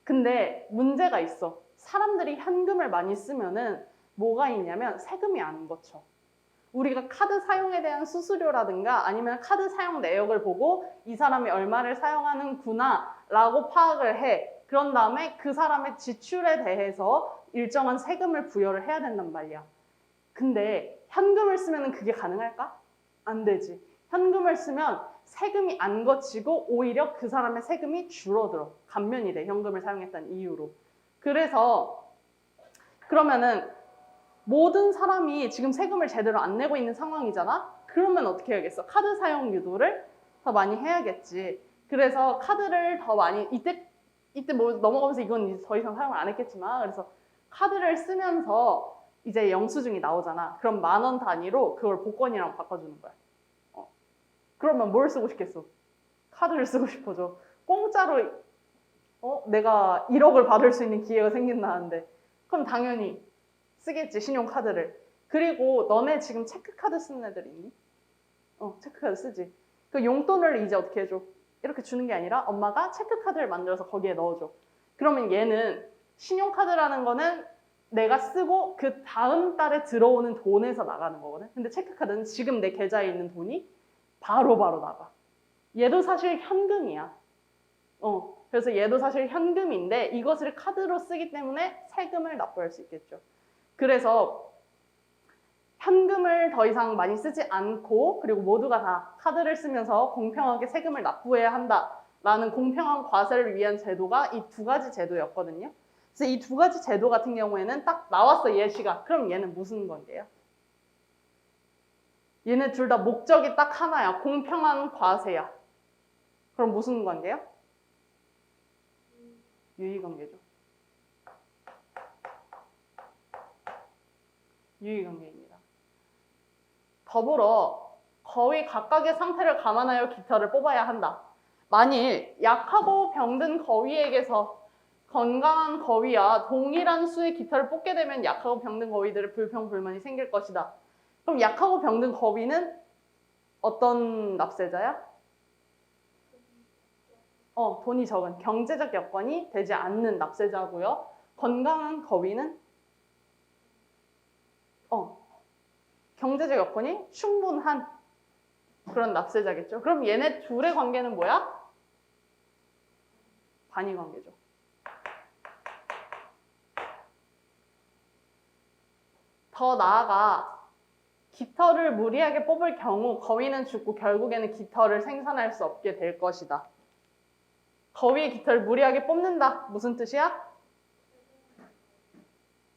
근데 문제가 있어. 사람들이 현금을 많이 쓰면은 뭐가 있냐면 세금이 안 거쳐. 우리가 카드 사용에 대한 수수료라든가 아니면 카드 사용 내역을 보고 이 사람이 얼마를 사용하는구나 라고 파악을 해. 그런 다음에 그 사람의 지출에 대해서 일정한 세금을 부여를 해야 된단 말이야. 근데 현금을 쓰면 그게 가능할까? 안 되지. 현금을 쓰면 세금이 안 거치고 오히려 그 사람의 세금이 줄어들어. 감면이 돼. 현금을 사용했다는 이유로. 그래서 그러면은 모든 사람이 지금 세금을 제대로 안 내고 있는 상황이잖아? 그러면 어떻게 해야겠어? 카드 사용 유도를 더 많이 해야겠지. 그래서 카드를 더 많이, 이때 뭐 넘어가면서 이건 이제 더 이상 사용을 안 했겠지만, 그래서 카드를 쓰면서 이제 영수증이 나오잖아. 그럼 10,000원 단위로 그걸 복권이랑 바꿔주는 거야. 그러면 뭘 쓰고 싶겠어? 카드를 쓰고 싶어져. 공짜로 내가 1억을 받을 수 있는 기회가 생긴다는데 그럼 당연히 쓰겠지, 신용카드를. 그리고 너네 지금 체크카드 쓰는 애들 있니? 체크카드 쓰지. 그 용돈을 이제 어떻게 해줘? 이렇게 주는 게 아니라 엄마가 체크카드를 만들어서 거기에 넣어줘. 그러면 얘는 신용카드라는 거는 내가 쓰고 그 다음 달에 들어오는 돈에서 나가는 거거든. 근데 체크카드는 지금 내 계좌에 있는 돈이 바로바로 나가. 얘도 사실 현금이야. 그래서 얘도 사실 현금인데 이것을 카드로 쓰기 때문에 세금을 납부할 수 있겠죠. 그래서 현금을 더 이상 많이 쓰지 않고 그리고 모두가 다 카드를 쓰면서 공평하게 세금을 납부해야 한다라는 공평한 과세를 위한 제도가 이 두 가지 제도였거든요. 그래서 이 두 가지 제도 같은 경우에는 딱 나왔어, 예시가. 그럼 얘는 무슨 관계야? 얘네 둘 다 목적이 딱 하나야. 공평한 과세야. 그럼 무슨 관계야? 유의관계죠. 유의관계입니다. 더불어 거의 각각의 상태를 감안하여 깃털을 뽑아야 한다. 만일 약하고 병든 거위에게서 건강한 거위와 동일한 수의 깃털을 뽑게 되면 약하고 병든 거위들의 불평불만이 생길 것이다. 그럼 약하고 병든 거위는 어떤 납세자야? 돈이 적은 경제적 여건이 되지 않는 납세자고요. 건강한 거위는 경제적 여건이 충분한 그런 납세자겠죠. 그럼 얘네 둘의 관계는 뭐야? 반의 관계죠. 더 나아가 깃털을 무리하게 뽑을 경우 거위는 죽고 결국에는 깃털을 생산할 수 없게 될 것이다. 거위의 깃털을 무리하게 뽑는다. 무슨 뜻이야?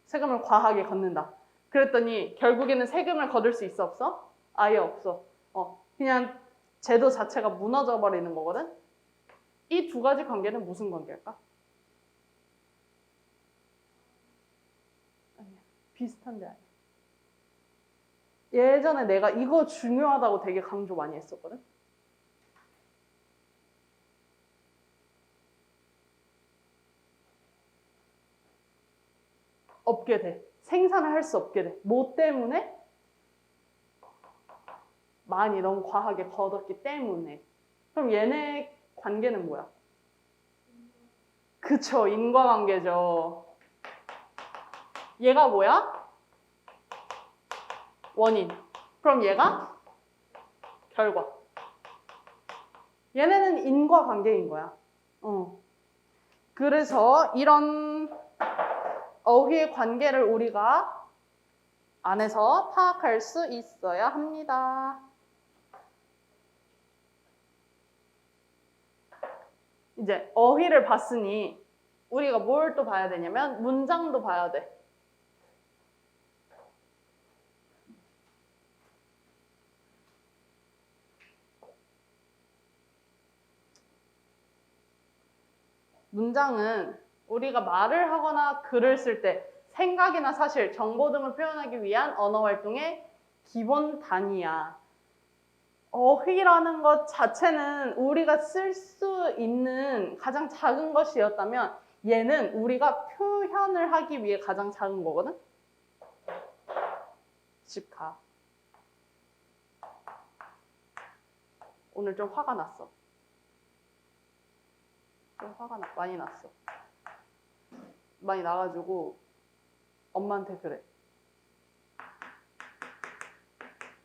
세금을 과하게 걷는다. 그랬더니 결국에는 세금을 거둘 수 있어, 없어? 아예 없어. 그냥 제도 자체가 무너져 버리는 거거든. 이 두 가지 관계는 무슨 관계일까? 아니야. 비슷한데 아니야. 예전에 내가 이거 중요하다고 되게 강조 많이 했었거든. 없게 돼. 생산을 할 수 없게 돼. 뭐 때문에? 많이 너무 과하게 걷었기 때문에. 그럼 얘네 관계는 뭐야? 그쵸, 인과관계죠. 얘가 뭐야? 원인. 그럼 얘가 결과. 얘네는 인과관계인 거야. 그래서 이런 어휘의 관계를 우리가 안에서 파악할 수 있어야 합니다. 이제 어휘를 봤으니 우리가 뭘 또 봐야 되냐면 문장도 봐야 돼. 문장은 우리가 말을 하거나 글을 쓸 때 생각이나 사실, 정보 등을 표현하기 위한 언어 활동의 기본 단위야. 어휘라는 것 자체는 우리가 쓸 수 있는 가장 작은 것이었다면 얘는 우리가 표현을 하기 위해 가장 작은 거거든? 집 가. 오늘 좀 화가 났어. 좀 화가 많이 났어. 많이 나가지고 엄마한테 그래.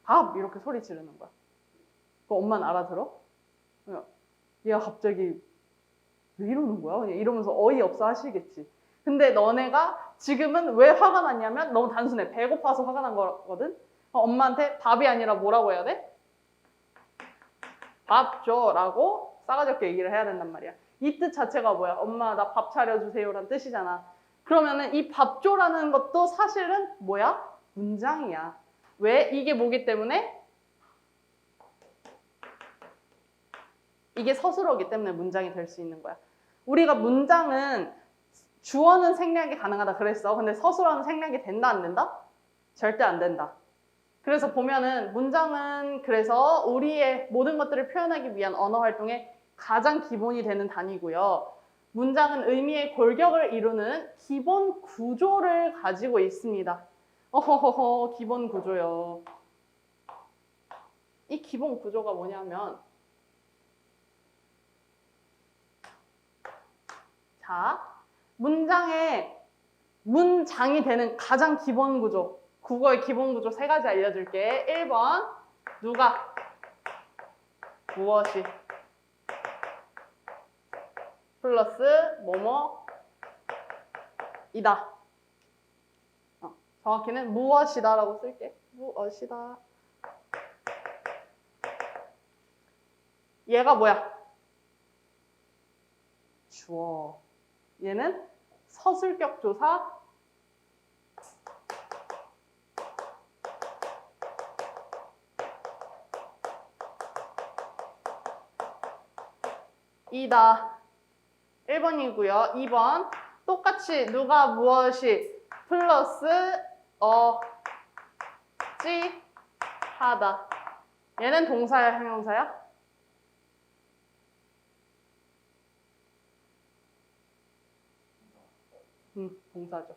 밥! 이렇게 소리 지르는 거야. 그 엄마는 알아들어? 그냥 얘가 갑자기 왜 이러는 거야? 그냥 이러면서 어이없어 하시겠지. 근데 너네가 지금은 왜 화가 났냐면 너무 단순해. 배고파서 화가 난 거거든? 엄마한테 밥이 아니라 뭐라고 해야 돼? 밥 줘라고 싸가지 없게 얘기를 해야 된단 말이야. 이 뜻 자체가 뭐야? 엄마 나 밥 차려주세요라는 뜻이잖아. 그러면은 이 밥 줘라는 것도 사실은 뭐야? 문장이야. 왜? 이게 뭐기 때문에? 이게 서술어기 때문에 문장이 될 수 있는 거야. 우리가 문장은 주어는 생략이 가능하다 그랬어. 근데 서술어는 생략이 된다 안 된다? 절대 안 된다. 그래서 보면은 문장은 그래서 우리의 모든 것들을 표현하기 위한 언어 활동의 가장 기본이 되는 단위고요. 문장은 의미의 골격을 이루는 기본 구조를 가지고 있습니다. 어허허허, 기본 구조요. 이 기본 구조가 뭐냐면 자, 문장이 되는 가장 기본 구조, 국어의 기본 구조 3가지 알려줄게. 1번, 누가, 무엇이, 플러스 뭐뭐 이다. 정확히는 무엇이다라고 쓸게. 무엇이다. 얘가 뭐야? 주어. 얘는 서술격 조사 이다. 1번이고요. 2번 똑같이 누가 무엇이 플러스 찌 하다. 얘는 동사야 형용사야? 동사죠.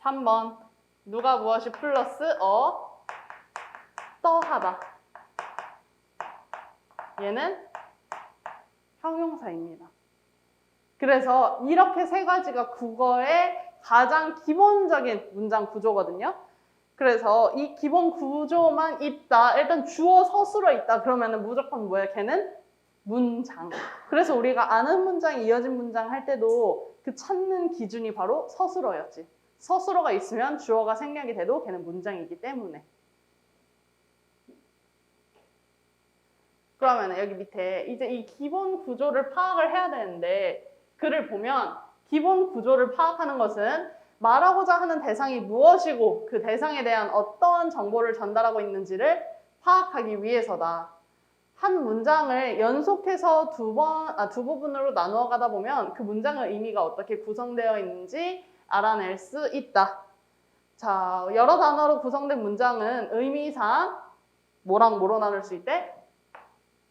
3번 누가 무엇이 플러스 떠하다. 얘는 형용사입니다. 그래서 이렇게 3가지가 국어의 가장 기본적인 문장 구조거든요. 그래서 이 기본 구조만 있다. 일단 주어 서술어 있다. 그러면은 무조건 뭐야? 걔는 문장. 그래서 우리가 아는 문장, 이어진 문장 할 때도 그 찾는 기준이 바로 서술어였지. 서술어가 있으면 주어가 생략이 돼도 걔는 문장이기 때문에. 그러면 여기 밑에 이제 이 기본 구조를 파악을 해야 되는데 글을 보면 기본 구조를 파악하는 것은 말하고자 하는 대상이 무엇이고 그 대상에 대한 어떠한 정보를 전달하고 있는지를 파악하기 위해서다. 한 문장을 연속해서 두 부분으로 나누어 가다 보면 그 문장의 의미가 어떻게 구성되어 있는지 알아낼 수 있다. 자, 여러 단어로 구성된 문장은 의미상 뭐랑 뭐로 나눌 수 있대?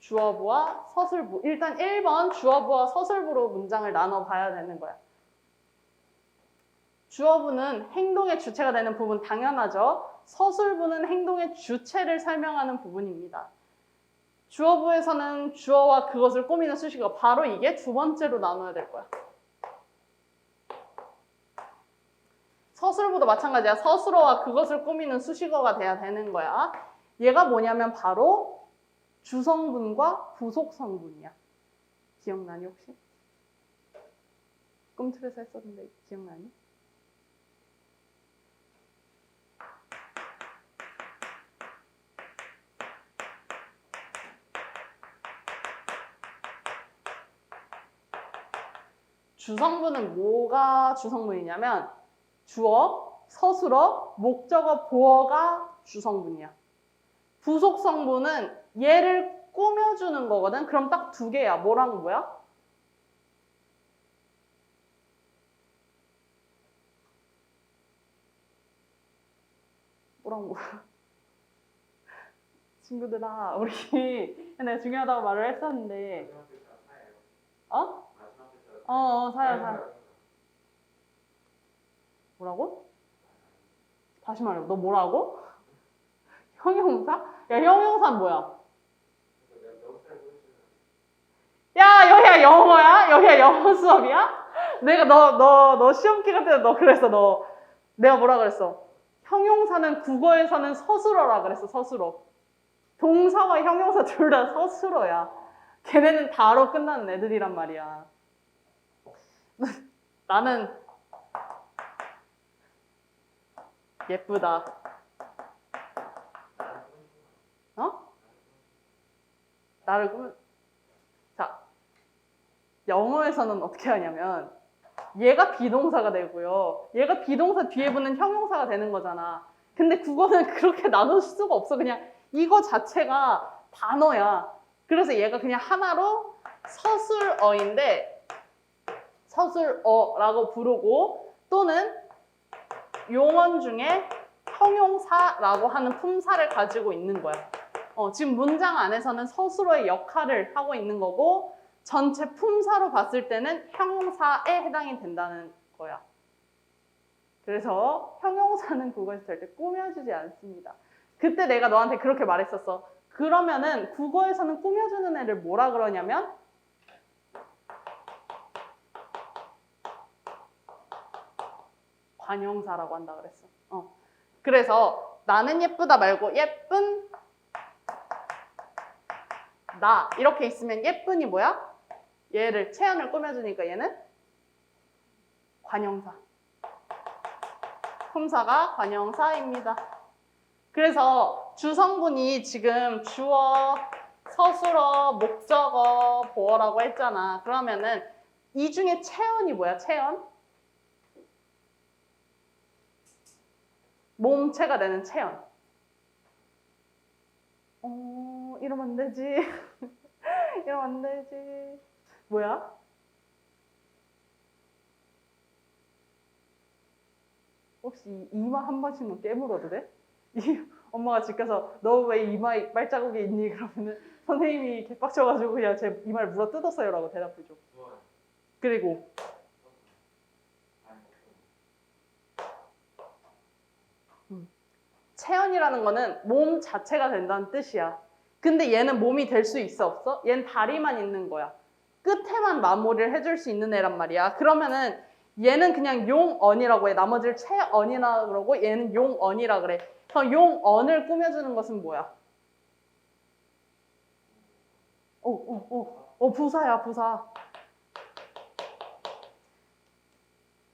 주어부와 서술부. 일단 1번 주어부와 서술부로 문장을 나눠 봐야 되는 거야. 주어부는 행동의 주체가 되는 부분 당연하죠. 서술부는 행동의 주체를 설명하는 부분입니다. 주어부에서는 주어와 그것을 꾸미는 수식어, 바로 이게 2번째로 나눠야 될 거야. 서술부도 마찬가지야. 서술어와 그것을 꾸미는 수식어가 돼야 되는 거야. 얘가 뭐냐면 바로 주성분과 부속성분이야. 기억나니 혹시? 꿈틀에서 했었는데 기억나니? 주성분은 뭐가 주성분이냐면 주어, 서술어, 목적어, 보어가 주성분이야. 부속성분은 얘를 꾸며주는 거거든. 그럼 딱 2개야. 뭐랑 뭐야? 서술어가 뭐야? 친구들아, 우리 내가 중요하다고 말을 했었는데, 마지막 글자가 사예요. 어? 마지막 글자가 사야, 사야. 뭐라고? 다시 말해. 너 뭐라고? 형용사? 야, 형용사는 뭐야? 야, 여기가 영어야? 여기가 영어 수업이야? 내가 너 시험 기간 때 너 그랬어. 내가 뭐라 그랬어? 형용사는 국어에서는 서술어라 그랬어, 서술어. 동사와 형용사 둘 다 서술어야. 걔네는 다로 끝나는 애들이란 말이야. 나는 예쁘다. 어? 나를 꾸며. 자, 영어에서는 어떻게 하냐면 얘가 비동사가 되고요. 얘가 비동사 뒤에 붙는 형용사가 되는 거잖아. 근데 국어는 그렇게 나눌 수가 없어. 그냥 이거 자체가 단어야. 그래서 얘가 그냥 하나로 서술어인데 서술어라고 부르고 또는 용언 중에 형용사라고 하는 품사를 가지고 있는 거야. 지금 문장 안에서는 서술어의 역할을 하고 있는 거고 전체 품사로 봤을 때는 형용사에 해당이 된다는 거야. 그래서 형용사는 국어에서 절대 꾸며주지 않습니다. 그때 내가 너한테 그렇게 말했었어. 그러면은 국어에서는 꾸며주는 애를 뭐라 그러냐면 관형사라고 한다 그랬어. 그래서 나는 예쁘다 말고 예쁜 나 이렇게 있으면 예쁜이 뭐야? 얘를 체연을 꾸며주니까 얘는 관형사. 품사가 관형사입니다. 그래서 주성분이 지금 주어, 서술어, 목적어, 보어라고 했잖아. 그러면은 이 중에 체연이 뭐야? 체연? 몸체가 되는 체연. 이러면 안 되지. 이러면 안 되지. 뭐야? 혹시 이마 한 번씩만 깨물어도 돼? 엄마가 집 가서 너 왜 이마에 빨자국이 있니? 그러면은 선생님이 개빡쳐가지고 그냥 제 이마를 물어 뜯었어요 라고 대답해줘. 그리고 체연이라는 거는 몸 자체가 된다는 뜻이야. 근데 얘는 몸이 될 수 있어 없어? 얘는 다리만 있는 거야. 끝에만 마무리를 해줄 수 있는 애란 말이야. 그러면은 얘는 그냥 용언이라고 해. 나머지를 체언이라 그러고 얘는 용언이라 그래. 그럼 용언을 꾸며주는 것은 뭐야? 부사야, 부사.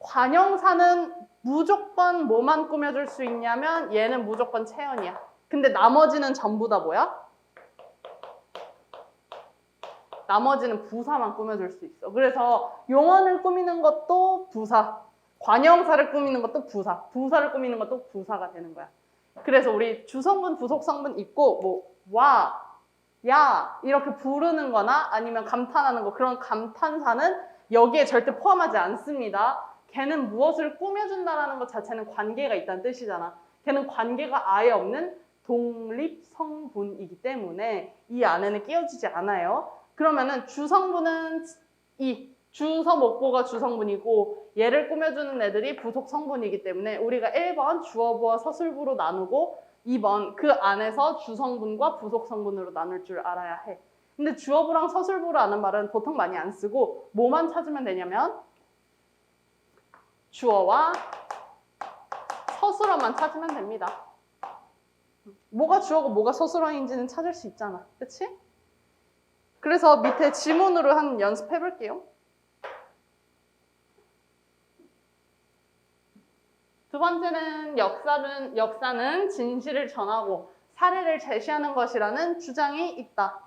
관형사는 무조건 뭐만 꾸며줄 수 있냐면 얘는 무조건 체연이야. 근데 나머지는 전부 다 뭐야? 나머지는 부사만 꾸며줄 수 있어. 그래서 용언을 꾸미는 것도 부사, 관형사를 꾸미는 것도 부사, 부사를 꾸미는 것도 부사가 되는 거야. 그래서 우리 주성분, 부속성분 있고 뭐 와, 야 이렇게 부르는 거나 아니면 감탄하는 거 그런 감탄사는 여기에 절대 포함하지 않습니다. 걔는 무엇을 꾸며준다라는 것 자체는 관계가 있다는 뜻이잖아. 걔는 관계가 아예 없는 독립성분이기 때문에 이 안에는 끼워지지 않아요. 그러면은 주성분은 이 주서 목보가 주성분이고 얘를 꾸며주는 애들이 부속 성분이기 때문에 우리가 1번 주어부와 서술부로 나누고 2번 그 안에서 주성분과 부속 성분으로 나눌 줄 알아야 해. 근데 주어부랑 서술부라는 말은 보통 많이 안 쓰고 뭐만 찾으면 되냐면 주어와 서술어만 찾으면 됩니다. 뭐가 주어고 뭐가 서술어인지는 찾을 수 있잖아. 그치? 그래서 밑에 지문으로 한 연습해 볼게요. 두 번째는 역사는 진실을 전하고 사례를 제시하는 것이라는 주장이 있다.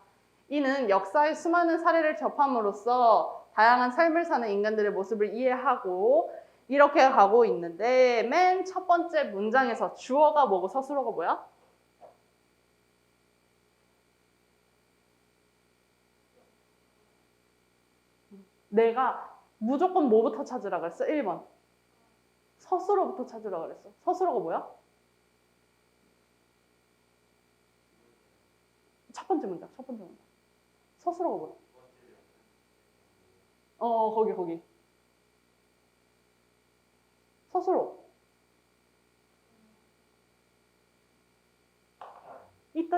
이는 역사의 수많은 사례를 접함으로써 다양한 삶을 사는 인간들의 모습을 이해하고 이렇게 가고 있는데 맨 첫 번째 문장에서 주어가 뭐고 서술어가 뭐야? 내가 무조건 뭐부터 찾으라 그랬어? 1번. 서술어부터 찾으라 그랬어. 서술어가 뭐야? 첫 번째 문장. 서술어가 뭐야? 거기. 서술어. 있다.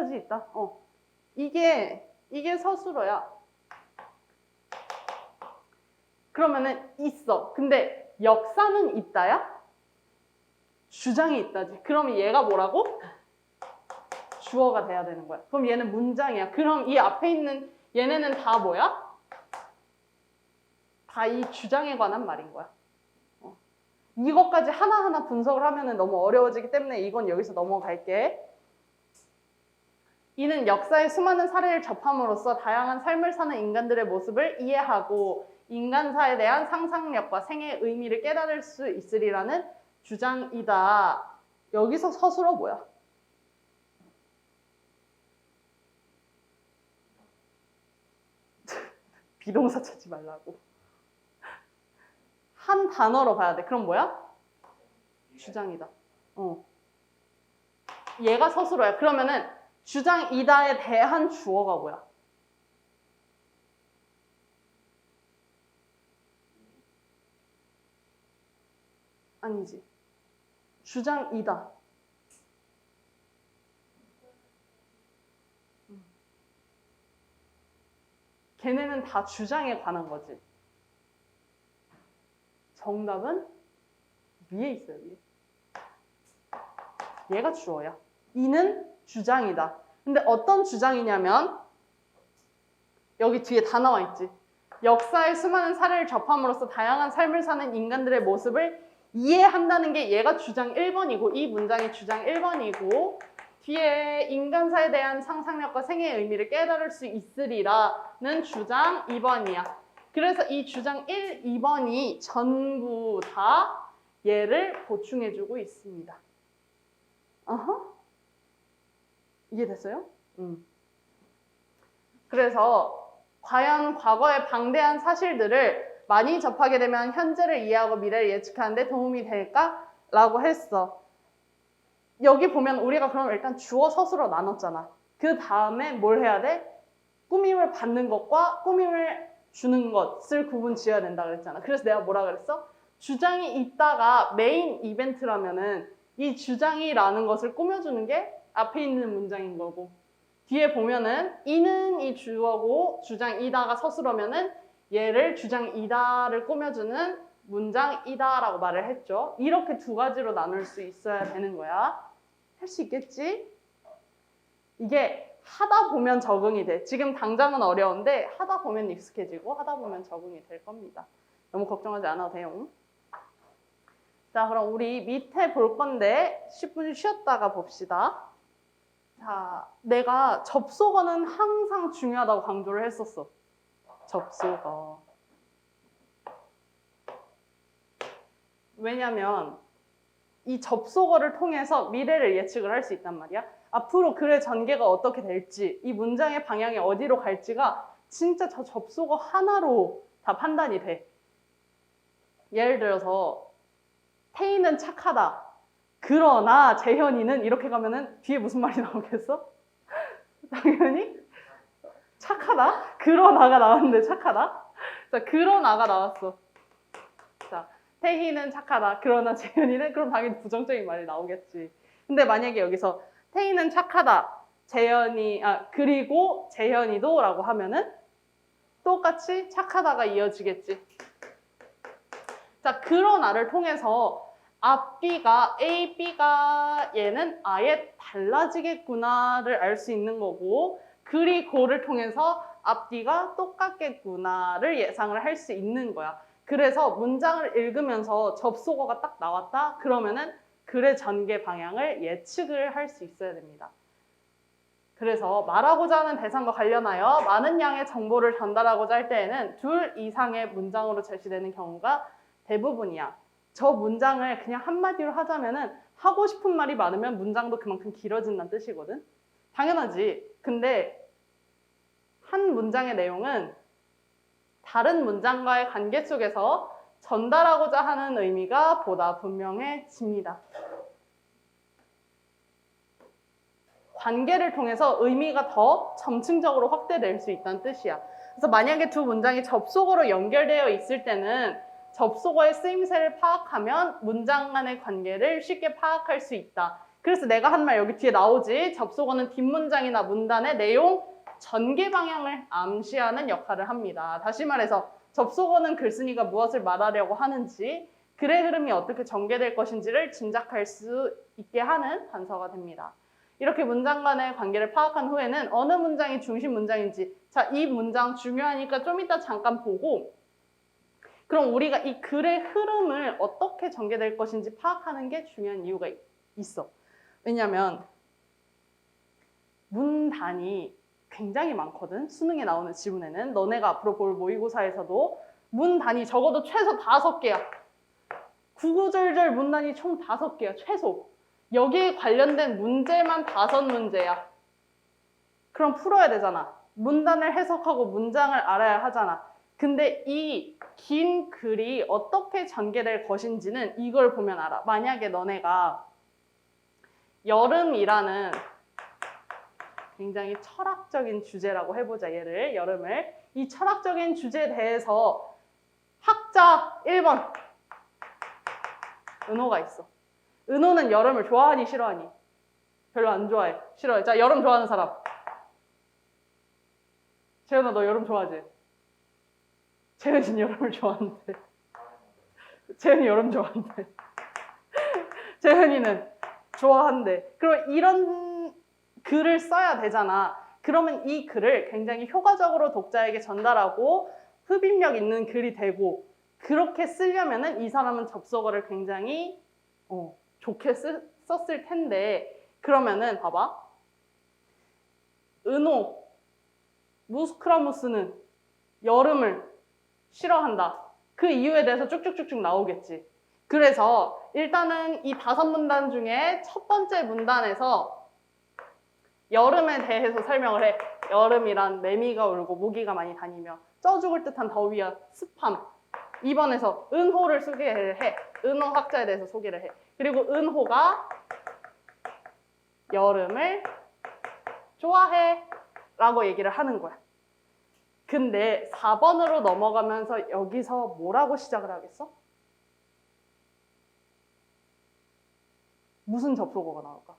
이게 서술어야. 그러면은 있어. 근데 역사는 있다야? 주장이 있다지. 그럼 얘가 뭐라고? 주어가 돼야 되는 거야. 그럼 얘는 문장이야. 그럼 이 앞에 있는 얘네는 다 뭐야? 다 이 주장에 관한 말인 거야. 이것까지 하나하나 분석을 하면은 너무 어려워지기 때문에 이건 여기서 넘어갈게. 이는 역사의 수많은 사례를 접함으로써 다양한 삶을 사는 인간들의 모습을 이해하고 인간사에 대한 상상력과 생애의 의미를 깨달을 수 있으리라는 주장이다. 여기서 서술어 뭐야? 비동사 찾지 말라고. 한 단어로 봐야 돼. 그럼 뭐야? 주장이다. 얘가 서술어야. 그러면은 주장이다에 대한 주어가 뭐야? 아니지. 주장이다. 걔네는 다 주장에 관한 거지. 정답은 위에 있어요. 위에. 얘가 주어야. 이는 주장이다. 근데 어떤 주장이냐면 여기 뒤에 다 나와 있지. 역사의 수많은 사례를 접함으로써 다양한 삶을 사는 인간들의 모습을 이해한다는 게 얘가 주장 1번이고 이 문장이 주장 1번이고 뒤에 인간사에 대한 상상력과 생애의 의미를 깨달을 수 있으리라는 주장 2번이야. 그래서 이 주장 1, 2번이 전부 다 얘를 보충해주고 있습니다. 이해됐어요? 그래서 과연 과거의 방대한 사실들을 많이 접하게 되면 현재를 이해하고 미래를 예측하는 데 도움이 될까? 라고 했어. 여기 보면 우리가 그럼 일단 주어 서술어 나눴잖아. 그 다음에 뭘 해야 돼? 꾸밈을 받는 것과 꾸밈을 주는 것을 구분 지어야 된다 그랬잖아. 그래서 내가 뭐라 그랬어? 주장이 있다가 메인 이벤트라면은 이 주장이라는 것을 꾸며주는 게 앞에 있는 문장인 거고 뒤에 보면은 이는 이 주어고 주장이다가 서술어면은 얘를 주장이다를 꾸며주는 문장이다라고 말을 했죠. 이렇게 두 가지로 나눌 수 있어야 되는 거야. 할 수 있겠지? 이게 하다 보면 적응이 돼. 지금 당장은 어려운데 하다 보면 익숙해지고 하다 보면 적응이 될 겁니다. 너무 걱정하지 않아도 돼요. 자, 그럼 우리 밑에 볼 건데 10분 쉬었다가 봅시다. 자, 내가 접속어는 항상 중요하다고 강조를 했었어. 접속어. 왜냐면 이 접속어를 통해서 미래를 예측을 할 수 있단 말이야. 앞으로 글의 전개가 어떻게 될지, 이 문장의 방향이 어디로 갈지가 진짜 저 접속어 하나로 다 판단이 돼. 예를 들어서 태희는 착하다. 그러나 재현이는 이렇게 가면은 뒤에 무슨 말이 나오겠어? 당연히 착하다. 그러나가 나왔는데 착하다. 자, 그러나가 나왔어. 자, 태희는 착하다. 그러나 재현이는 그럼 당연히 부정적인 말이 나오겠지. 근데 만약에 여기서 태희는 착하다. 그리고 재현이도 라고 하면은 똑같이 착하다가 이어지겠지. 자, 그러나를 통해서 앞뒤가 A, B가 얘는 아예 달라지겠구나를 알 수 있는 거고 그리고를 통해서 앞뒤가 똑같겠구나를 예상을 할 수 있는 거야. 그래서 문장을 읽으면서 접속어가 딱 나왔다? 그러면은 글의 전개 방향을 예측을 할 수 있어야 됩니다. 그래서 말하고자 하는 대상과 관련하여 많은 양의 정보를 전달하고자 할 때에는 둘 이상의 문장으로 제시되는 경우가 대부분이야. 저 문장을 그냥 한마디로 하자면은 하고 싶은 말이 많으면 문장도 그만큼 길어진다는 뜻이거든. 당연하지. 근데 한 문장의 내용은 다른 문장과의 관계 속에서 전달하고자 하는 의미가 보다 분명해집니다. 관계를 통해서 의미가 더 점층적으로 확대될 수 있다는 뜻이야. 그래서 만약에 두 문장이 접속어로 연결되어 있을 때는 접속어의 쓰임새를 파악하면 문장 간의 관계를 쉽게 파악할 수 있다. 그래서 내가 한 말 여기 뒤에 나오지. 접속어는 뒷문장이나 문단의 내용 전개 방향을 암시하는 역할을 합니다. 다시 말해서 접속어는 글쓴이가 무엇을 말하려고 하는지, 글의 흐름이 어떻게 전개될 것인지를 짐작할 수 있게 하는 단서가 됩니다. 이렇게 문장 간의 관계를 파악한 후에는 어느 문장이 중심 문장인지, 자, 이 문장 중요하니까 좀 이따 잠깐 보고, 그럼 우리가 이 글의 흐름을 어떻게 전개될 것인지 파악하는 게 중요한 이유가 있어. 왜냐면 문단이 굉장히 많거든. 수능에 나오는 지문에는. 너네가 앞으로 볼 모의고사에서도 문단이 적어도 최소 5개야. 구구절절 문단이 총 5개야. 최소. 여기에 관련된 문제만 5문제야. 그럼 풀어야 되잖아. 문단을 해석하고 문장을 알아야 하잖아. 근데 이 긴 글이 어떻게 전개될 것인지는 이걸 보면 알아. 만약에 너네가 여름이라는 굉장히 철학적인 주제라고 해보자. 얘를, 여름을. 이 철학적인 주제에 대해서 학자 1번 은호가 있어. 은호는 여름을 좋아하니 싫어하니? 별로 안 좋아해. 싫어해. 자, 여름 좋아하는 사람. 재현아, 너 여름 좋아하지? 재현이는 여름을 좋아하는데. 재현이 여름 좋아한대. 재현이는 좋아한대. 그럼 이런 글을 써야 되잖아. 그러면 이 글을 굉장히 효과적으로 독자에게 전달하고 흡입력 있는 글이 되고, 그렇게 쓰려면은 이 사람은 접속어를 굉장히 좋게 썼을 텐데, 그러면은 봐봐. 은호, 무스크라무스는 여름을 싫어한다. 그 이유에 대해서 쭉쭉쭉쭉 나오겠지. 그래서 일단은 이 5문단 중에 첫 번째 문단에서 여름에 대해서 설명을 해. 여름이란 매미가 울고 모기가 많이 다니며 쪄 죽을 듯한 더위와 습함. 2번에서 은호를 소개를 해. 은호 학자에 대해서 소개를 해. 그리고 은호가 여름을 좋아해 라고 얘기를 하는 거야. 근데 4번으로 넘어가면서 여기서 뭐라고 시작을 하겠어? 무슨 접속어가 나올까?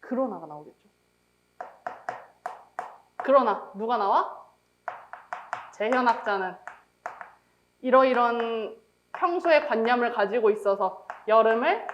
그러나가 나오겠죠. 그러나 누가 나와? 재현 학자는 이러이런 평소의 관념을 가지고 있어서 여름을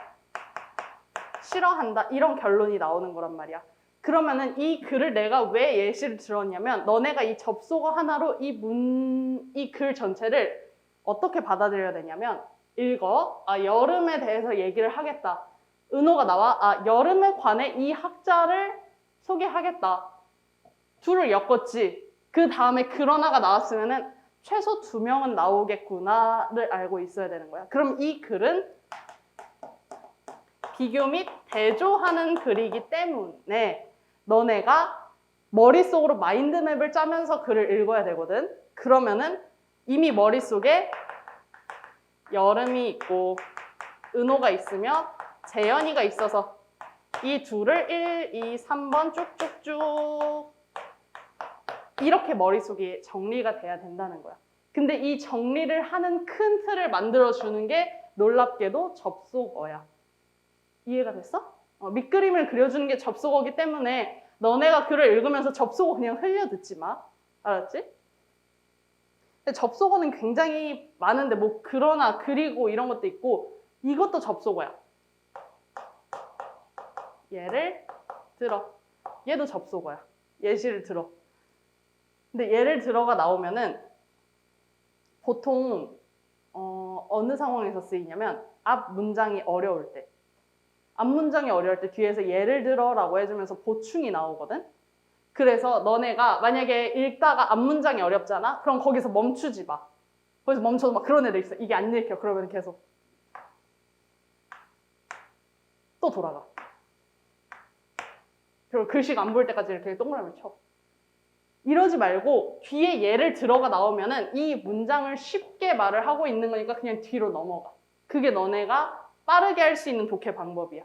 싫어한다. 이런 결론이 나오는 거란 말이야. 그러면은 이 글을 내가 왜 예시를 들었냐면, 너네가 이 접속어 하나로 이 글 전체를 어떻게 받아들여야 되냐면, 읽어. 아, 여름에 대해서 얘기를 하겠다. 은호가 나와. 아, 여름에 관해 이 학자를 소개하겠다. 둘을 엮었지. 그 다음에 그러나가 나왔으면은 최소 2명은 나오겠구나를 알고 있어야 되는 거야. 그럼 이 글은 비교 및 대조하는 글이기 때문에 너네가 머릿속으로 마인드맵을 짜면서 글을 읽어야 되거든. 그러면은 이미 머릿속에 여름이 있고 은호가 있으며 재현이가 있어서 이 둘을 1, 2, 3번 쭉쭉쭉 이렇게 머릿속에 정리가 돼야 된다는 거야. 근데 이 정리를 하는 큰 틀을 만들어주는 게 놀랍게도 접속어야. 이해가 됐어? 밑그림을 그려주는 게 접속어기 때문에 너네가 글을 읽으면서 접속어 그냥 흘려듣지 마. 알았지? 근데 접속어는 굉장히 많은데 뭐 그러나 그리고 이런 것도 있고 이것도 접속어야. 예를 들어. 얘도 접속어야. 예시를 들어. 근데 예를 들어가 나오면은 보통 어느 상황에서 쓰이냐면 앞 문장이 어려울 때. 앞 문장이 어려울 때 뒤에서 예를 들어라고 해주면서 보충이 나오거든. 그래서 너네가 만약에 읽다가 앞 문장이 어렵잖아. 그럼 거기서 멈추지 마. 거기서 멈춰서 막 그런 애들 있어. 이게 안 읽혀. 그러면 계속 또 돌아가. 그리고 글씨가 안 보일 때까지 이렇게 동그라미를 쳐. 이러지 말고 뒤에 예를 들어가 나오면은 이 문장을 쉽게 말을 하고 있는 거니까 그냥 뒤로 넘어가. 그게 너네가 빠르게 할 수 있는 독해 방법이야.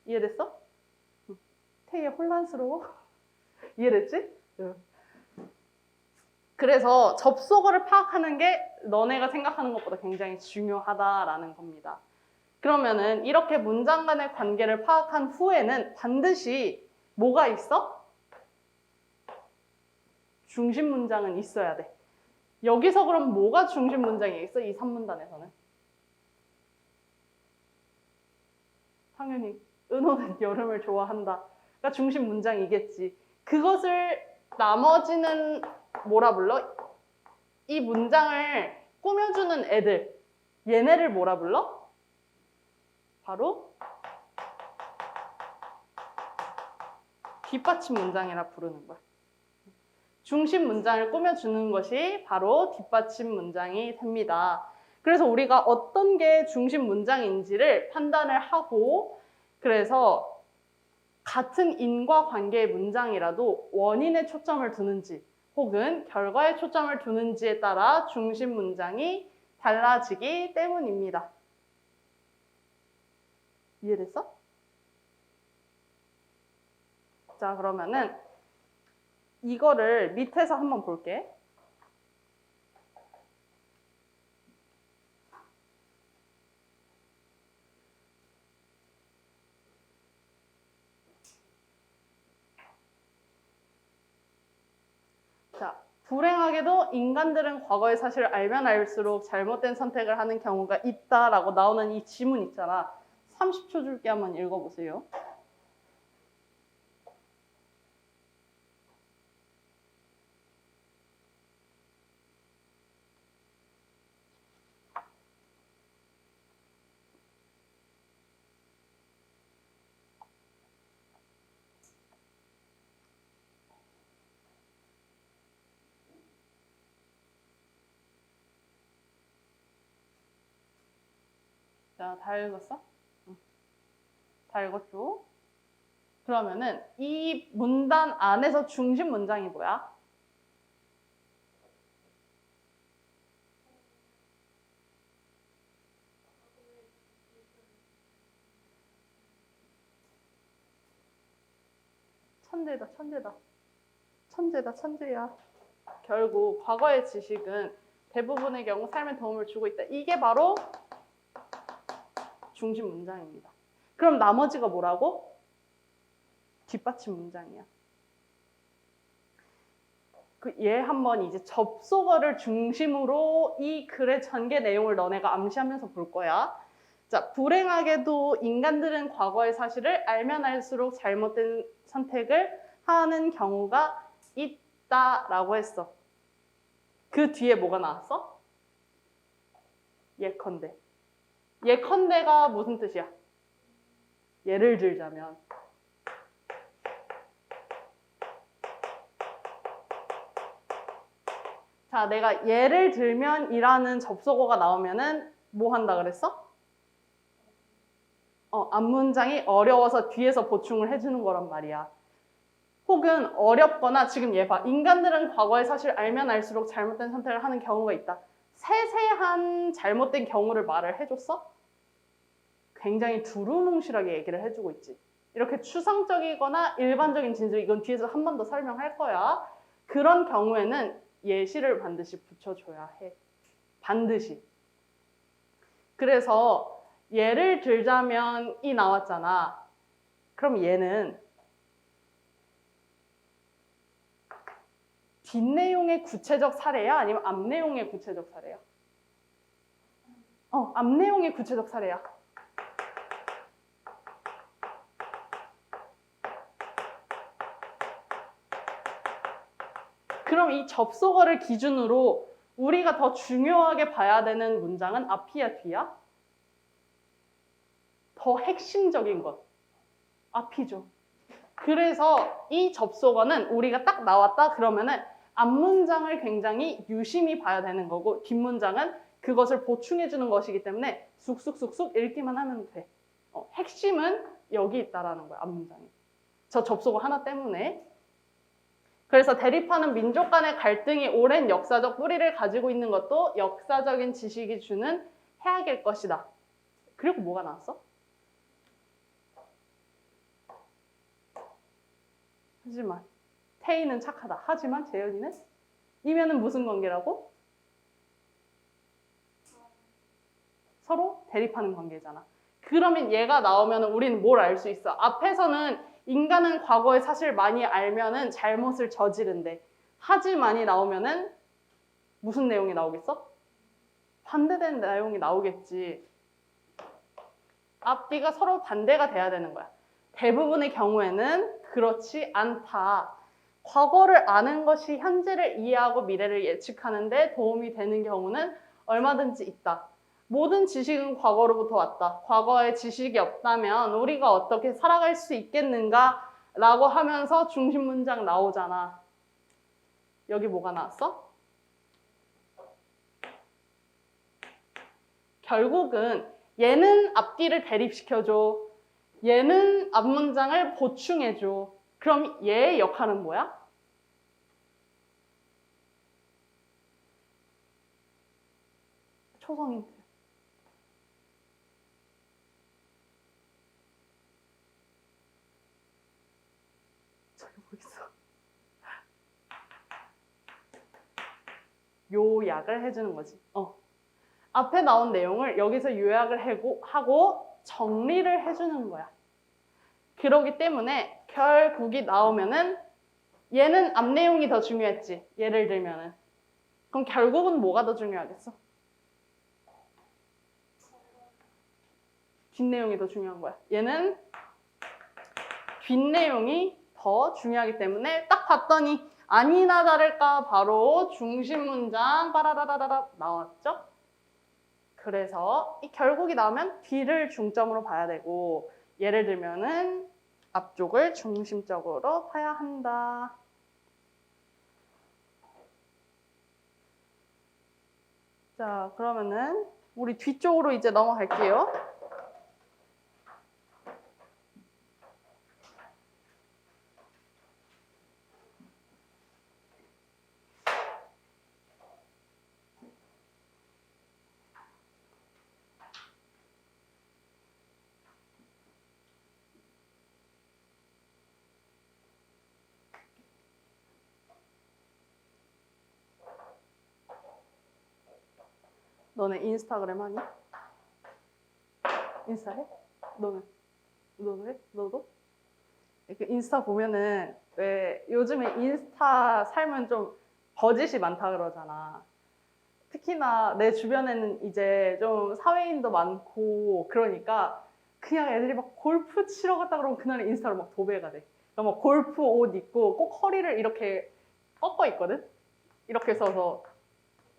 이해됐어? 되게 혼란스러워. 이해됐지? 응. 그래서 접속어를 파악하는 게 너네가 생각하는 것보다 굉장히 중요하다라는 겁니다. 그러면은 이렇게 문장 간의 관계를 파악한 후에는 반드시 뭐가 있어? 중심 문장은 있어야 돼. 여기서 그럼 뭐가 중심 문장이 있어? 이 3문단에서는. 당연히 은호는 여름을 좋아한다. 가 중심 문장이겠지. 그것을 나머지는 뭐라 불러? 이 문장을 꾸며주는 애들. 얘네를 뭐라 불러? 바로 뒷받침 문장이라 부르는 거야. 중심 문장을 꾸며주는 것이 바로 뒷받침 문장이 됩니다. 그래서 우리가 어떤 게 중심 문장인지를 판단을 하고, 그래서 같은 인과관계의 문장이라도 원인에 초점을 두는지 혹은 결과에 초점을 두는지에 따라 중심 문장이 달라지기 때문입니다. 이해됐어? 자, 그러면은 이거를 밑에서 한번 볼게. 자, 불행하게도 인간들은 과거의 사실을 알면 알수록 잘못된 선택을 하는 경우가 있다라고 나오는 이 지문 있잖아. 30초 줄게, 한번 읽어보세요. 자, 다 읽었어? 응. 다 읽었죠? 그러면은 이 문단 안에서 중심 문장이 뭐야? 천재다, 천재다. 천재다, 천재야. 결국 과거의 지식은 대부분의 경우 삶에 도움을 주고 있다. 이게 바로 중심 문장입니다. 그럼 나머지가 뭐라고? 뒷받침 문장이야. 얘 한번 이제 접속어를 중심으로 이 글의 전개 내용을 너네가 암시하면서 볼 거야. 자, 불행하게도 인간들은 과거의 사실을 알면 알수록 잘못된 선택을 하는 경우가 있다라고 했어. 그 뒤에 뭐가 나왔어? 예컨대. 예컨대가 무슨 뜻이야? 예를 들자면. 자, 내가 예를 들면 이라는 접속어가 나오면은 뭐 한다 그랬어? 앞문장이 어려워서 뒤에서 보충을 해주는 거란 말이야. 혹은 어렵거나 지금 얘 봐. 인간들은 과거의 사실을 알면 알수록 잘못된 선택을 하는 경우가 있다. 세세한 잘못된 경우를 말을 해줬어? 굉장히 두루뭉실하게 얘기를 해주고 있지. 이렇게 추상적이거나 일반적인 진술, 이건 뒤에서 한 번 더 설명할 거야. 그런 경우에는 예시를 반드시 붙여줘야 해. 반드시. 그래서 예를 들자면이 나왔잖아. 그럼 얘는 뒷내용의 구체적 사례야? 아니면 앞내용의 구체적 사례야? 앞내용의 구체적 사례야. 그럼 이 접속어를 기준으로 우리가 더 중요하게 봐야 되는 문장은 앞이야, 뒤야? 더 핵심적인 것. 앞이죠. 그래서 이 접속어는 우리가 딱 나왔다 그러면은 앞문장을 굉장히 유심히 봐야 되는 거고 뒷문장은 그것을 보충해주는 것이기 때문에 쑥쑥쑥쑥 읽기만 하면 돼. 핵심은 여기 있다라는 거야, 앞문장이. 저 접속어 하나 때문에. 그래서 대립하는 민족 간의 갈등이 오랜 역사적 뿌리를 가지고 있는 것도 역사적인 지식이 주는 해악일 것이다. 그리고 뭐가 나왔어? 하지만 태희는 착하다. 하지만 재현이는? 이면은 무슨 관계라고? 서로 대립하는 관계잖아. 그러면 얘가 나오면 우리는 뭘 알 수 있어? 앞에서는 인간은 과거의 사실을 많이 알면은 잘못을 저지른대. 하지만이 나오면은 무슨 내용이 나오겠어? 반대되는 내용이 나오겠지. 앞뒤가 서로 반대가 돼야 되는 거야. 대부분의 경우에는 그렇지 않다. 과거를 아는 것이 현재를 이해하고 미래를 예측하는 데 도움이 되는 경우는 얼마든지 있다. 모든 지식은 과거로부터 왔다. 과거에 지식이 없다면 우리가 어떻게 살아갈 수 있겠는가? 라고 하면서 중심 문장 나오잖아. 여기 뭐가 나왔어? 결국은 얘는 앞뒤를 대립시켜줘. 얘는 앞문장을 보충해줘. 그럼 얘의 역할은 뭐야? 초성 힌트. 저기 뭐 있어? 요약을 해주는 거지. 앞에 나온 내용을 여기서 요약을 하고 정리를 해주는 거야. 그러기 때문에 결국이 나오면은 얘는 앞 내용이 더 중요했지. 예를 들면은. 그럼 결국은 뭐가 더 중요하겠어? 뒷내용이 더 중요한 거야. 얘는 뒷내용이 더 중요하기 때문에 딱 봤더니 아니나 다를까 바로 중심 문장 빠라라라라 나왔죠? 그래서 이 결국이 나오면 뒤를 중점으로 봐야 되고 예를 들면은 앞쪽을 중심적으로 봐야 한다. 자, 그러면은 우리 뒤쪽으로 이제 넘어갈게요. 너네 인스타그램 하니? 인스타 해? 너도 해? 너도? 이렇게 인스타 보면은 왜 요즘에 인스타 살면 좀 거짓이 많다 그러잖아. 특히나 내 주변에는 이제 좀 사회인도 많고 그러니까 그냥 애들이 막 골프 치러 갔다 그러면 그날 인스타로 막 도배가 돼. 그러니까 막 골프 옷 입고 꼭 허리를 이렇게 꺾어 있거든? 이렇게 써서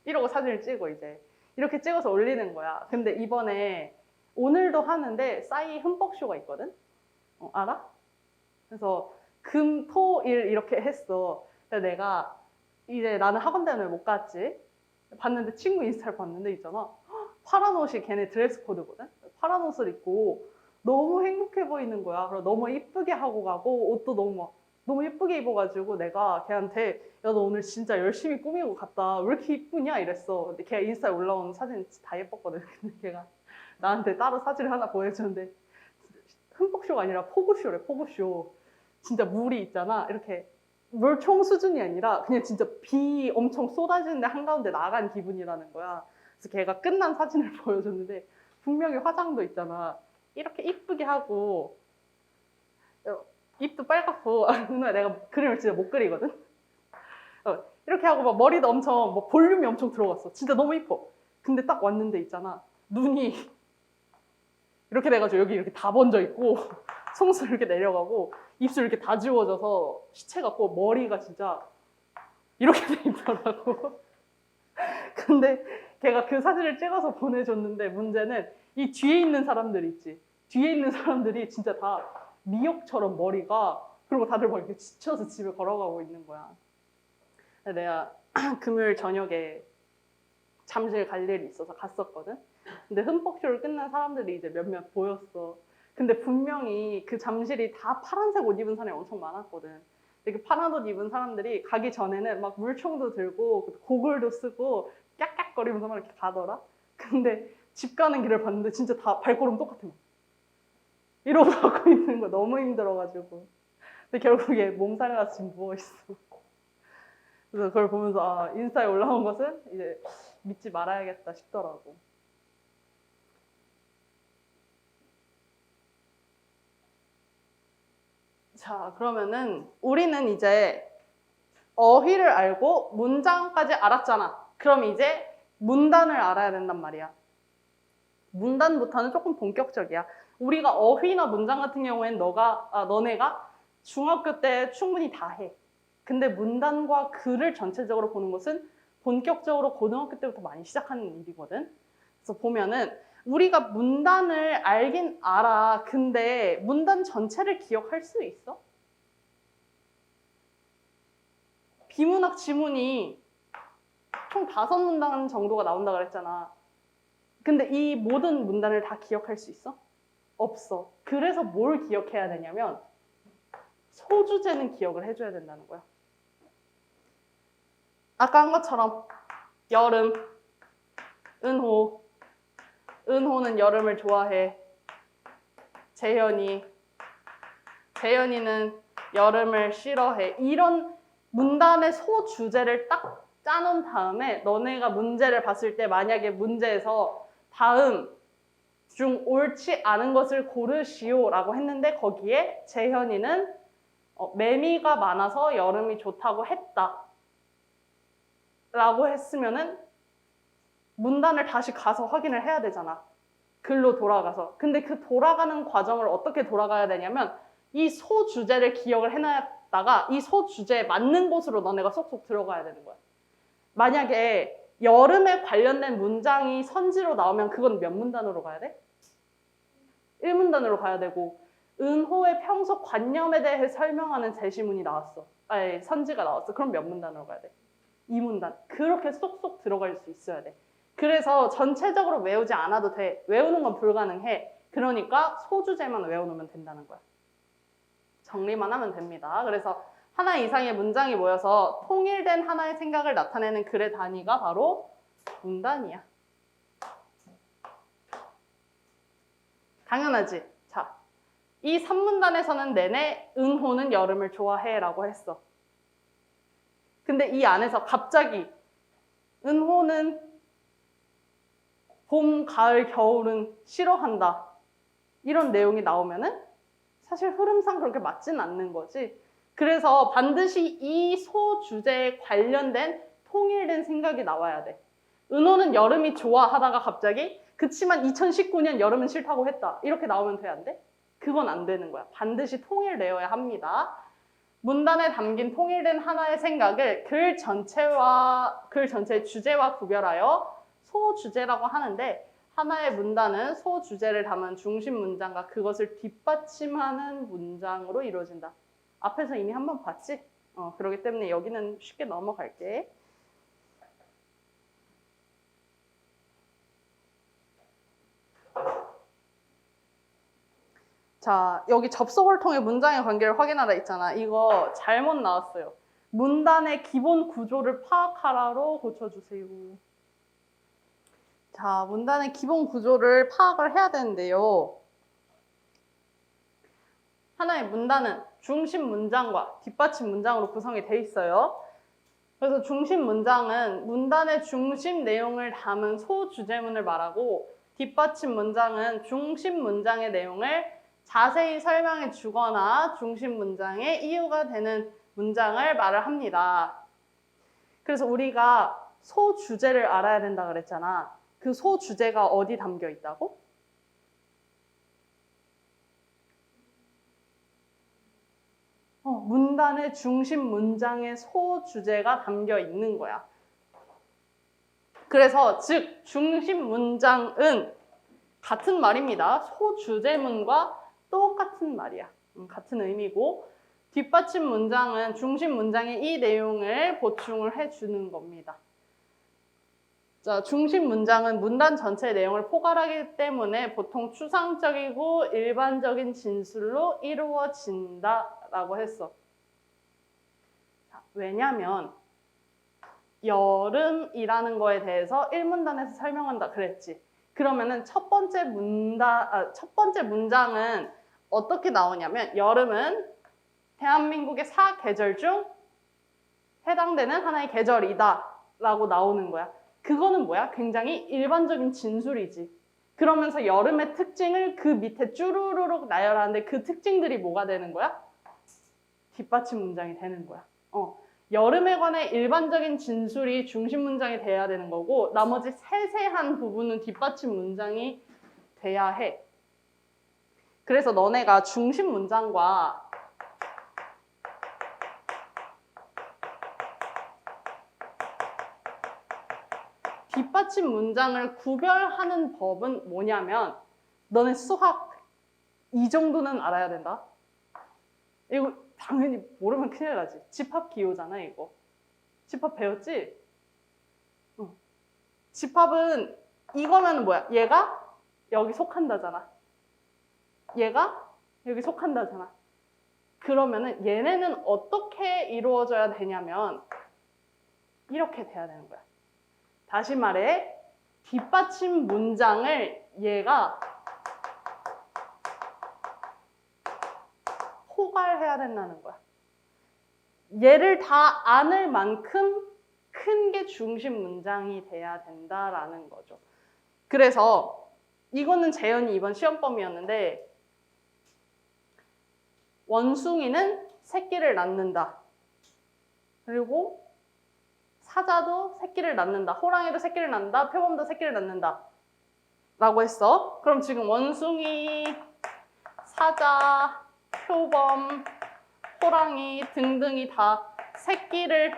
이러고 사진을 찍어 이제. 이렇게 찍어서 올리는 거야. 근데 이번에 오늘도 하는데 싸이 흠뻑쇼가 있거든? 알아? 그래서 금, 토, 일 이렇게 했어. 근데 내가 이제 나는 학원 때문에 못 갔지. 봤는데 친구 인스타를 봤는데 있잖아. 파란 옷이 걔네 드레스 코드거든? 파란 옷을 입고 너무 행복해 보이는 거야. 그래서 너무 이쁘게 하고 가고 옷도 너무 예쁘게 입어가지고 내가 걔한테 야, 너 오늘 진짜 열심히 꾸미고 갔다. 왜 이렇게 이쁘냐? 이랬어. 근데 걔가 인스타에 올라오는 사진 다 예뻤거든. 근데 걔가 나한테 따로 사진을 하나 보내줬는데 흠뻑쇼가 아니라 폭우쇼래, 폭우쇼. 진짜 물이 있잖아. 이렇게 물총 수준이 아니라 그냥 진짜 비 엄청 쏟아지는데 한가운데 나간 기분이라는 거야. 그래서 걔가 끝난 사진을 보여줬는데 분명히 화장도 있잖아. 이렇게 이쁘게 하고 입도 빨갛고 누나 내가 그림을 진짜 못 그리거든. 이렇게 하고 막 머리도 엄청 뭐 볼륨이 엄청 들어갔어. 진짜 너무 이뻐. 근데 딱 왔는데 있잖아. 눈이 이렇게 돼가지고 여기 이렇게 다 번져 있고 송수 이렇게 내려가고 입술 이렇게 다 지워져서 시체 같고 머리가 진짜 이렇게 돼 있더라고. 근데 걔가 그 사진을 찍어서 보내줬는데 문제는 이 뒤에 있는 사람들 있지. 뒤에 있는 사람들이 진짜 다 미역처럼 머리가 그리고 다들 막 이렇게 지쳐서 집에 걸어가고 있는 거야. 내가 금요일 저녁에 잠실 갈 일이 있어서 갔었거든. 근데 흠뻑쇼를 끝난 사람들이 이제 몇몇 보였어. 근데 분명히 그 잠실이 다 파란색 옷 입은 사람이 엄청 많았거든. 그 파란 옷 입은 사람들이 가기 전에는 막 물총도 들고 고글도 쓰고 깍깍거리면서 막 이렇게 가더라. 근데 집 가는 길을 봤는데 진짜 다 발걸음 똑같아. 이러고 가고 있는 거 너무 힘들어가지고 근데 결국에 몸살에 가서 지금 누워있어. 그래서 그걸 보면서 아, 인스타에 올라온 것은 이제 믿지 말아야겠다 싶더라고. 자, 그러면은 우리는 이제 어휘를 알고 문장까지 알았잖아. 그럼 이제 문단을 알아야 된단 말이야. 문단부터는 조금 본격적이야. 우리가 어휘나 문장 같은 경우엔 너네가 중학교 때 충분히 다 해. 근데 문단과 글을 전체적으로 보는 것은 본격적으로 고등학교 때부터 많이 시작하는 일이거든. 그래서 보면은 우리가 문단을 알긴 알아. 근데 문단 전체를 기억할 수 있어? 비문학 지문이 총 5문단 정도가 나온다 그랬잖아. 근데 이 모든 문단을 다 기억할 수 있어? 없어. 그래서 뭘 기억해야 되냐면 소주제는 기억을 해줘야 된다는 거야. 아까 한 것처럼 여름, 은호, 은호는 여름을 좋아해. 재현이는 여름을 싫어해. 이런 문단의 소주제를 딱 짜놓은 다음에 너네가 문제를 봤을 때 만약에 문제에서 다음 중 옳지 않은 것을 고르시오라고 했는데 거기에 재현이는 매미가 많아서 여름이 좋다고 했다 라고 했으면은 문단을 다시 가서 확인을 해야 되잖아. 글로 돌아가서. 근데 그 돌아가는 과정을 어떻게 돌아가야 되냐면 이 소주제를 기억을 해놨다가 이 소주제에 맞는 곳으로 너네가 쏙쏙 들어가야 되는 거야. 만약에 여름에 관련된 문장이 선지로 나오면 그건 몇 문단으로 가야 돼? 1문단으로 가야 되고 은호의 평소 관념에 대해 설명하는 제시문이 나왔어. 아니, 선지가 나왔어. 그럼 몇 문단으로 가야 돼? 2문단. 그렇게 쏙쏙 들어갈 수 있어야 돼. 그래서 전체적으로 외우지 않아도 돼. 외우는 건 불가능해. 그러니까 소주제만 외워놓으면 된다는 거야. 정리만 하면 됩니다. 그래서 하나 이상의 문장이 모여서 통일된 하나의 생각을 나타내는 글의 단위가 바로 문단이야. 당연하지? 자, 이 3문단에서는 내내 은호는 여름을 좋아해 라고 했어. 근데 이 안에서 갑자기 은호는 봄, 가을, 겨울은 싫어한다. 이런 내용이 나오면은 사실 흐름상 그렇게 맞지는 않는 거지. 그래서 반드시 이 소주제에 관련된 통일된 생각이 나와야 돼. 은호는 여름이 좋아 하다가 갑자기 그치만 2019년 여름은 싫다고 했다. 이렇게 나오면 돼, 안 돼? 그건 안 되는 거야. 반드시 통일되어야 합니다. 문단에 담긴 통일된 하나의 생각을 글 전체의 주제와 구별하여 소주제라고 하는데 하나의 문단은 소주제를 담은 중심 문장과 그것을 뒷받침하는 문장으로 이루어진다. 앞에서 이미 한번 봤지? 그렇기 때문에 여기는 쉽게 넘어갈게. 자, 여기 접속을 통해 문장의 관계를 확인하라 있잖아. 이거 잘못 나왔어요. 문단의 기본 구조를 파악하라로 고쳐주세요. 자, 문단의 기본 구조를 파악을 해야 되는데요. 하나의 문단은 중심 문장과 뒷받침 문장으로 구성이 돼 있어요. 그래서 중심 문장은 문단의 중심 내용을 담은 소주제문을 말하고 뒷받침 문장은 중심 문장의 내용을 자세히 설명해 주거나 중심 문장의 이유가 되는 문장을 말을 합니다. 그래서 우리가 소주제를 알아야 된다 그랬잖아. 그 소주제가 어디 담겨 있다고? 문단의 중심 문장의 소주제가 담겨 있는 거야. 그래서 즉 중심 문장은 같은 말입니다. 소주제문과 똑같은 말이야. 같은 의미고 뒷받침 문장은 중심 문장의 이 내용을 보충을 해주는 겁니다. 자, 중심 문장은 문단 전체의 내용을 포괄하기 때문에 보통 추상적이고 일반적인 진술로 이루어진다라고 했어. 자, 왜냐면 여름이라는 거에 대해서 1문단에서 설명한다 그랬지. 그러면은 첫 번째 문장은 어떻게 나오냐면 여름은 대한민국의 4계절 중 해당되는 하나의 계절이다 라고 나오는 거야. 그거는 뭐야? 굉장히 일반적인 진술이지. 그러면서 여름의 특징을 그 밑에 쭈루루룩 나열하는데 그 특징들이 뭐가 되는 거야? 뒷받침 문장이 되는 거야. 여름에 관해 일반적인 진술이 중심 문장이 돼야 되는 거고 나머지 세세한 부분은 뒷받침 문장이 돼야 해. 그래서 너네가 중심 문장과 뒷받침 문장을 구별하는 법은 뭐냐면 너네 수학 이 정도는 알아야 된다. 이거 당연히 모르면 큰일 나지. 집합 기호잖아 이거. 집합 배웠지? 집합은 이거면 뭐야? 얘가 여기 속한다잖아. 얘가 여기 속한다잖아. 그러면은 얘네는 어떻게 이루어져야 되냐면 이렇게 돼야 되는 거야. 다시 말해, 뒷받침 문장을 얘가 포괄해야 된다는 거야. 얘를 다 안을 만큼 큰 게 중심 문장이 돼야 된다라는 거죠. 그래서 이거는 재현이 이번 시험범위였는데 원숭이는 새끼를 낳는다. 그리고 사자도 새끼를 낳는다. 호랑이도 새끼를 낳는다. 표범도 새끼를 낳는다. 라고 했어. 그럼 지금 원숭이, 사자, 표범, 호랑이 등등이 다 새끼를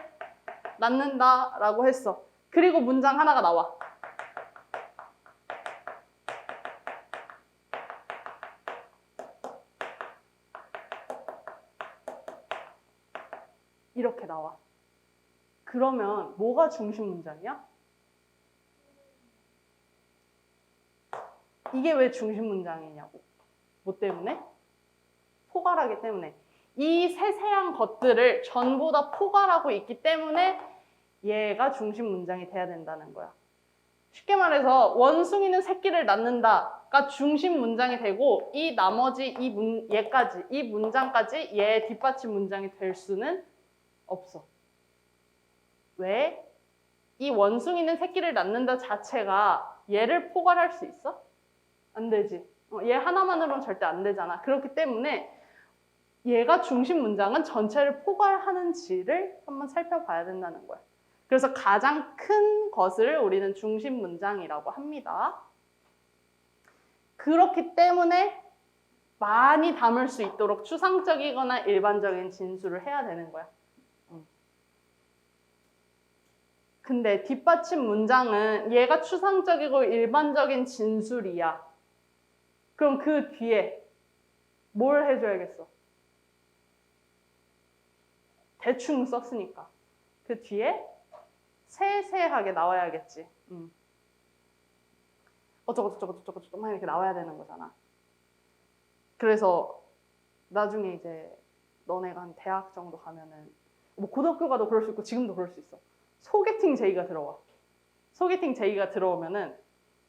낳는다 라고 했어. 그리고 문장 하나가 나와. 이렇게 나와. 그러면 뭐가 중심 문장이야? 이게 왜 중심 문장이냐고. 뭐 때문에? 포괄하기 때문에. 이 세세한 것들을 전부 다 포괄하고 있기 때문에 얘가 중심 문장이 돼야 된다는 거야. 쉽게 말해서 원숭이는 새끼를 낳는다가 중심 문장이 되고 이 나머지 얘까지, 이 문장까지 얘 뒷받침 문장이 될 수는 없어. 왜? 이 원숭이는 새끼를 낳는다 자체가 얘를 포괄할 수 있어? 안 되지. 얘 하나만으로는 절대 안 되잖아. 그렇기 때문에 얘가 중심 문장은 전체를 포괄하는지를 한번 살펴봐야 된다는 거야. 그래서 가장 큰 것을 우리는 중심 문장이라고 합니다. 그렇기 때문에 많이 담을 수 있도록 추상적이거나 일반적인 진술을 해야 되는 거야. 근데 뒷받침 문장은 얘가 추상적이고 일반적인 진술이야. 그럼 그 뒤에 뭘 해줘야겠어? 대충 썼으니까. 그 뒤에 세세하게 나와야겠지. 어쩌고 막 이렇게 나와야 되는 거잖아. 그래서 나중에 이제 너네가 한 대학 정도 가면은 뭐 고등학교 가도 그럴 수 있고 지금도 그럴 수 있어. 소개팅 제의가 들어와. 소개팅 제의가 들어오면은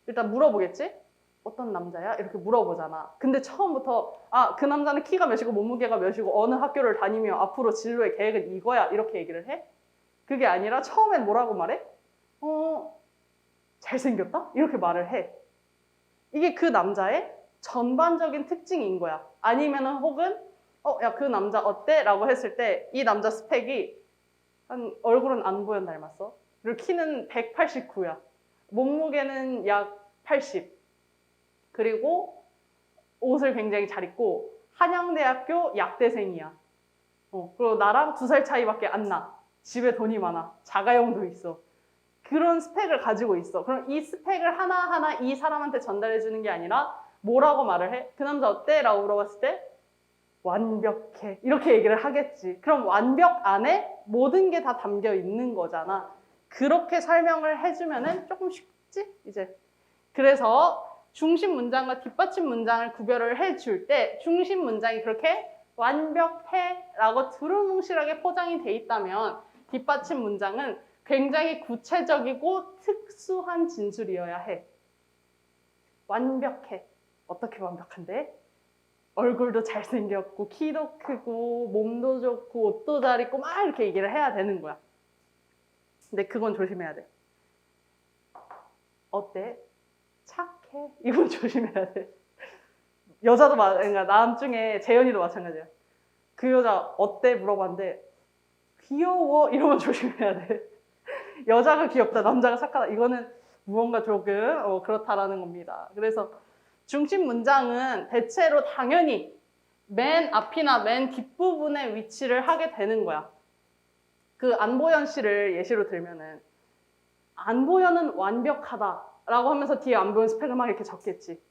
일단 물어보겠지? 어떤 남자야? 이렇게 물어보잖아. 근데 처음부터 그 남자는 키가 몇이고 몸무게가 몇이고 어느 학교를 다니며 앞으로 진로의 계획은 이거야 이렇게 얘기를 해? 그게 아니라 처음엔 뭐라고 말해? 잘생겼다? 이렇게 말을 해. 이게 그 남자의 전반적인 특징인 거야. 아니면은 혹은 야, 그 남자 어때? 라고 했을 때 이 남자 스펙이 한 얼굴은 안 보여 닮았어. 그리고 키는 189야. 몸무게는 약 80. 그리고 옷을 굉장히 잘 입고 한양대학교 약대생이야. 그리고 나랑 2살 차이밖에 안 나. 집에 돈이 많아. 자가용도 있어. 그런 스펙을 가지고 있어. 그럼 이 스펙을 하나하나 이 사람한테 전달해 주는 게 아니라 뭐라고 말을 해? 그 남자 어때? 라고 물어봤을 때 완벽해. 이렇게 얘기를 하겠지. 그럼 완벽 안에 모든 게 다 담겨 있는 거잖아. 그렇게 설명을 해주면은 조금 쉽지? 이제. 그래서 중심 문장과 뒷받침 문장을 구별을 해줄 때 중심 문장이 그렇게 완벽해 라고 두루뭉실하게 포장이 돼 있다면 뒷받침 문장은 굉장히 구체적이고 특수한 진술이어야 해. 완벽해. 어떻게 완벽한데? 얼굴도 잘생겼고 키도 크고 몸도 좋고 옷도 잘 입고 막 이렇게 얘기를 해야 되는 거야. 근데 그건 조심해야 돼. 어때? 착해? 이건 조심해야 돼. 여자도 그러니까 남 중에 재현이도 마찬가지야. 그 여자 어때? 물어봤는데 귀여워? 이러면 조심해야 돼. 여자가 귀엽다, 남자가 착하다. 이거는 무언가 조금 그렇다라는 겁니다. 그래서 중심 문장은 대체로 당연히 맨 앞이나 맨 뒷부분에 위치를 하게 되는 거야. 그 안보현 씨를 예시로 들면은 안보현은 완벽하다라고 하면서 뒤에 안보현 스펙을 막 이렇게 적겠지.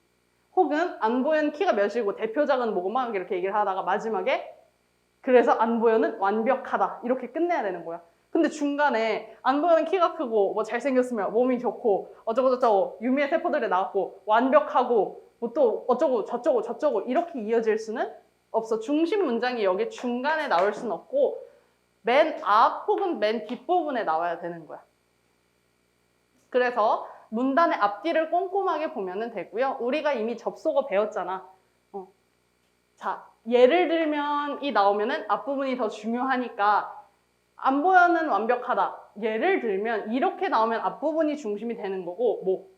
혹은 안보현 키가 몇이고 대표작은 뭐고 막 이렇게 얘기를 하다가 마지막에 그래서 안보현은 완벽하다 이렇게 끝내야 되는 거야. 근데 중간에 안보현은 키가 크고 뭐 잘생겼으면 몸이 좋고 어쩌고저쩌고 유미의 세포들에 나왔고 완벽하고 뭐 또 어쩌고 저쩌고 이렇게 이어질 수는 없어. 중심 문장이 여기 중간에 나올 수는 없고 맨 앞 혹은 맨 뒷부분에 나와야 되는 거야. 그래서 문단의 앞뒤를 꼼꼼하게 보면 되고요. 우리가 이미 접속어 배웠잖아. 자, 예를 들면 이 나오면은 앞부분이 더 중요하니까 안보현은 완벽하다. 예를 들면 이렇게 나오면 앞부분이 중심이 되는 거고 뭐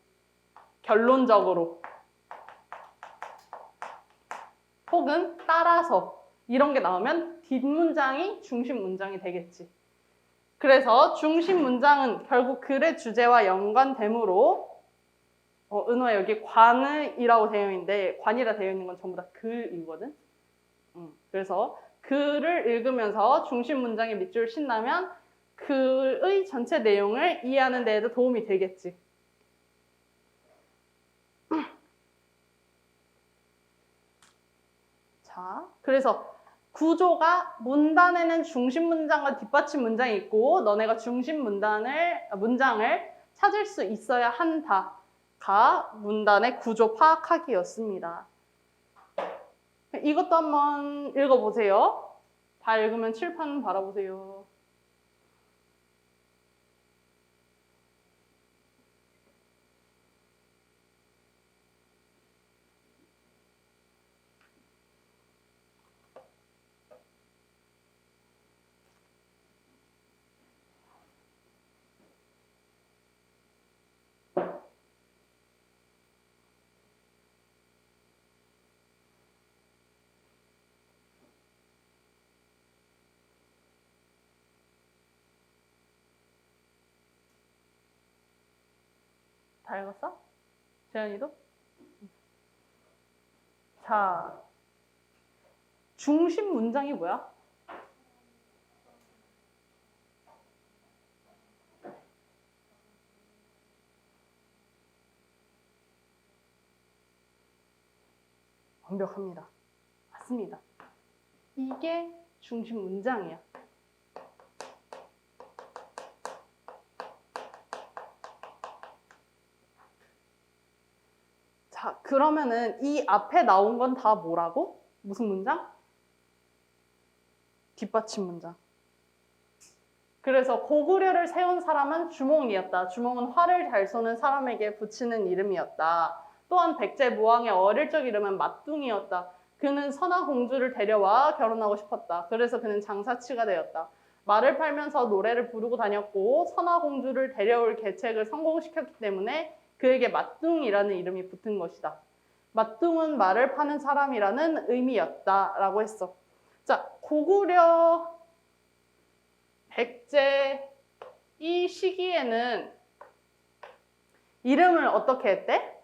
결론적으로 혹은 따라서 이런 게 나오면 뒷문장이 중심 문장이 되겠지. 그래서 중심 문장은 결국 글의 주제와 연관되므로 은호야 여기 관이라고 되어 있는데 관이라 되어 있는 건 전부 다 글이거든. 그래서 글을 읽으면서 중심 문장에 밑줄 친다면 글의 전체 내용을 이해하는 데에도 도움이 되겠지. 자, 그래서 구조가 문단에는 중심 문장과 뒷받침 문장이 있고 너네가 중심 문장을 찾을 수 있어야 한다가 문단의 구조 파악하기였습니다. 이것도 한번 읽어보세요. 다 읽으면 칠판 바라보세요. 다 읽었어? 재현이도? 자, 중심 문장이 뭐야? 완벽합니다. 맞습니다. 이게 중심 문장이야. 자, 그러면은 이 앞에 나온 건 다 뭐라고? 무슨 문장? 뒷받침 문장. 그래서 고구려를 세운 사람은 주몽이었다. 주몽은 활을 잘 쏘는 사람에게 붙이는 이름이었다. 또한 백제무왕의 어릴 적 이름은 맞둥이었다. 그는 선화공주를 데려와 결혼하고 싶었다. 그래서 그는 장사치가 되었다. 말을 팔면서 노래를 부르고 다녔고 선화공주를 데려올 계책을 성공시켰기 때문에 그에게 맞둥이라는 이름이 붙은 것이다. 맞둥은 말을 파는 사람이라는 의미였다라고 했어. 자, 고구려, 백제 이 시기에는 이름을 어떻게 했대?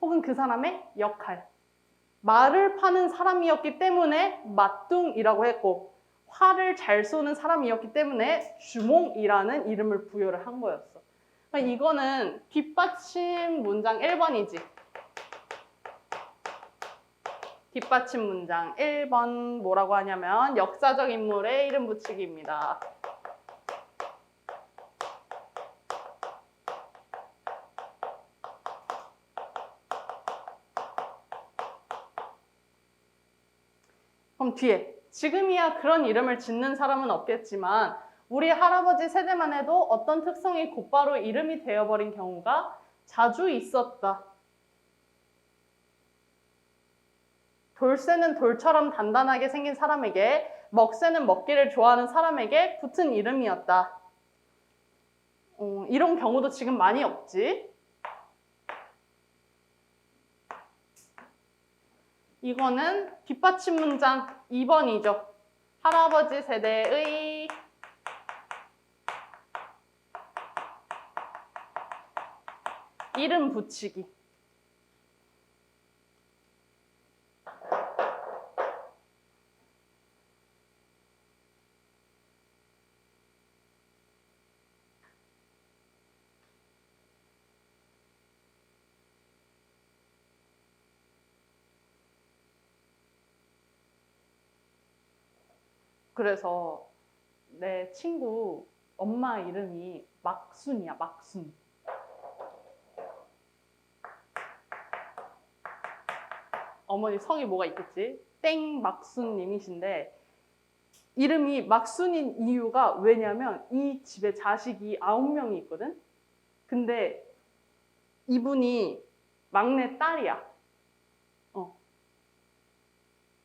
혹은 그 사람의 역할. 말을 파는 사람이었기 때문에 맞둥이라고 했고 활을 잘 쏘는 사람이었기 때문에 주몽이라는 이름을 부여를 한 거였어. 그러니까 이거는 뒷받침 문장 1번이지. 뒷받침 문장 1번 뭐라고 하냐면 역사적 인물의 이름 붙이기입니다. 그럼 뒤에 지금이야 그런 이름을 짓는 사람은 없겠지만 우리 할아버지 세대만 해도 어떤 특성이 곧바로 이름이 되어버린 경우가 자주 있었다. 돌쇠는 돌처럼 단단하게 생긴 사람에게, 먹새는 먹기를 좋아하는 사람에게 붙은 이름이었다. 이런 경우도 지금 많이 없지. 이거는 뒷받침 문장 2번이죠. 할아버지 세대의 이름 붙이기. 그래서 내 친구 엄마 이름이 막순이야, 막순. 어머니 성이 뭐가 있겠지? 땡 막순님이신데 이름이 막순인 이유가 왜냐면 이 집에 자식이 9명이 있거든? 근데 이분이 막내 딸이야.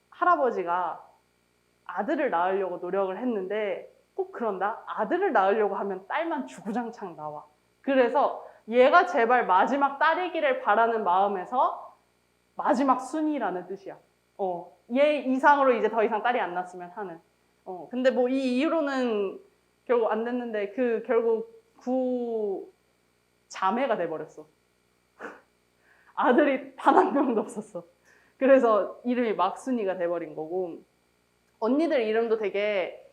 할아버지가 아들을 낳으려고 노력을 했는데 꼭 그런다? 아들을 낳으려고 하면 딸만 주구장창 나와. 그래서 얘가 제발 마지막 딸이기를 바라는 마음에서 마지막 순이라는 뜻이야. 얘 이상으로 이제 더 이상 딸이 안 났으면 하는. 근데 뭐 이 이후로는 결국 안 됐는데 결국 자매가 돼버렸어. 아들이 단 한 명도 없었어. 그래서 이름이 막순이가 돼버린 거고, 언니들 이름도 되게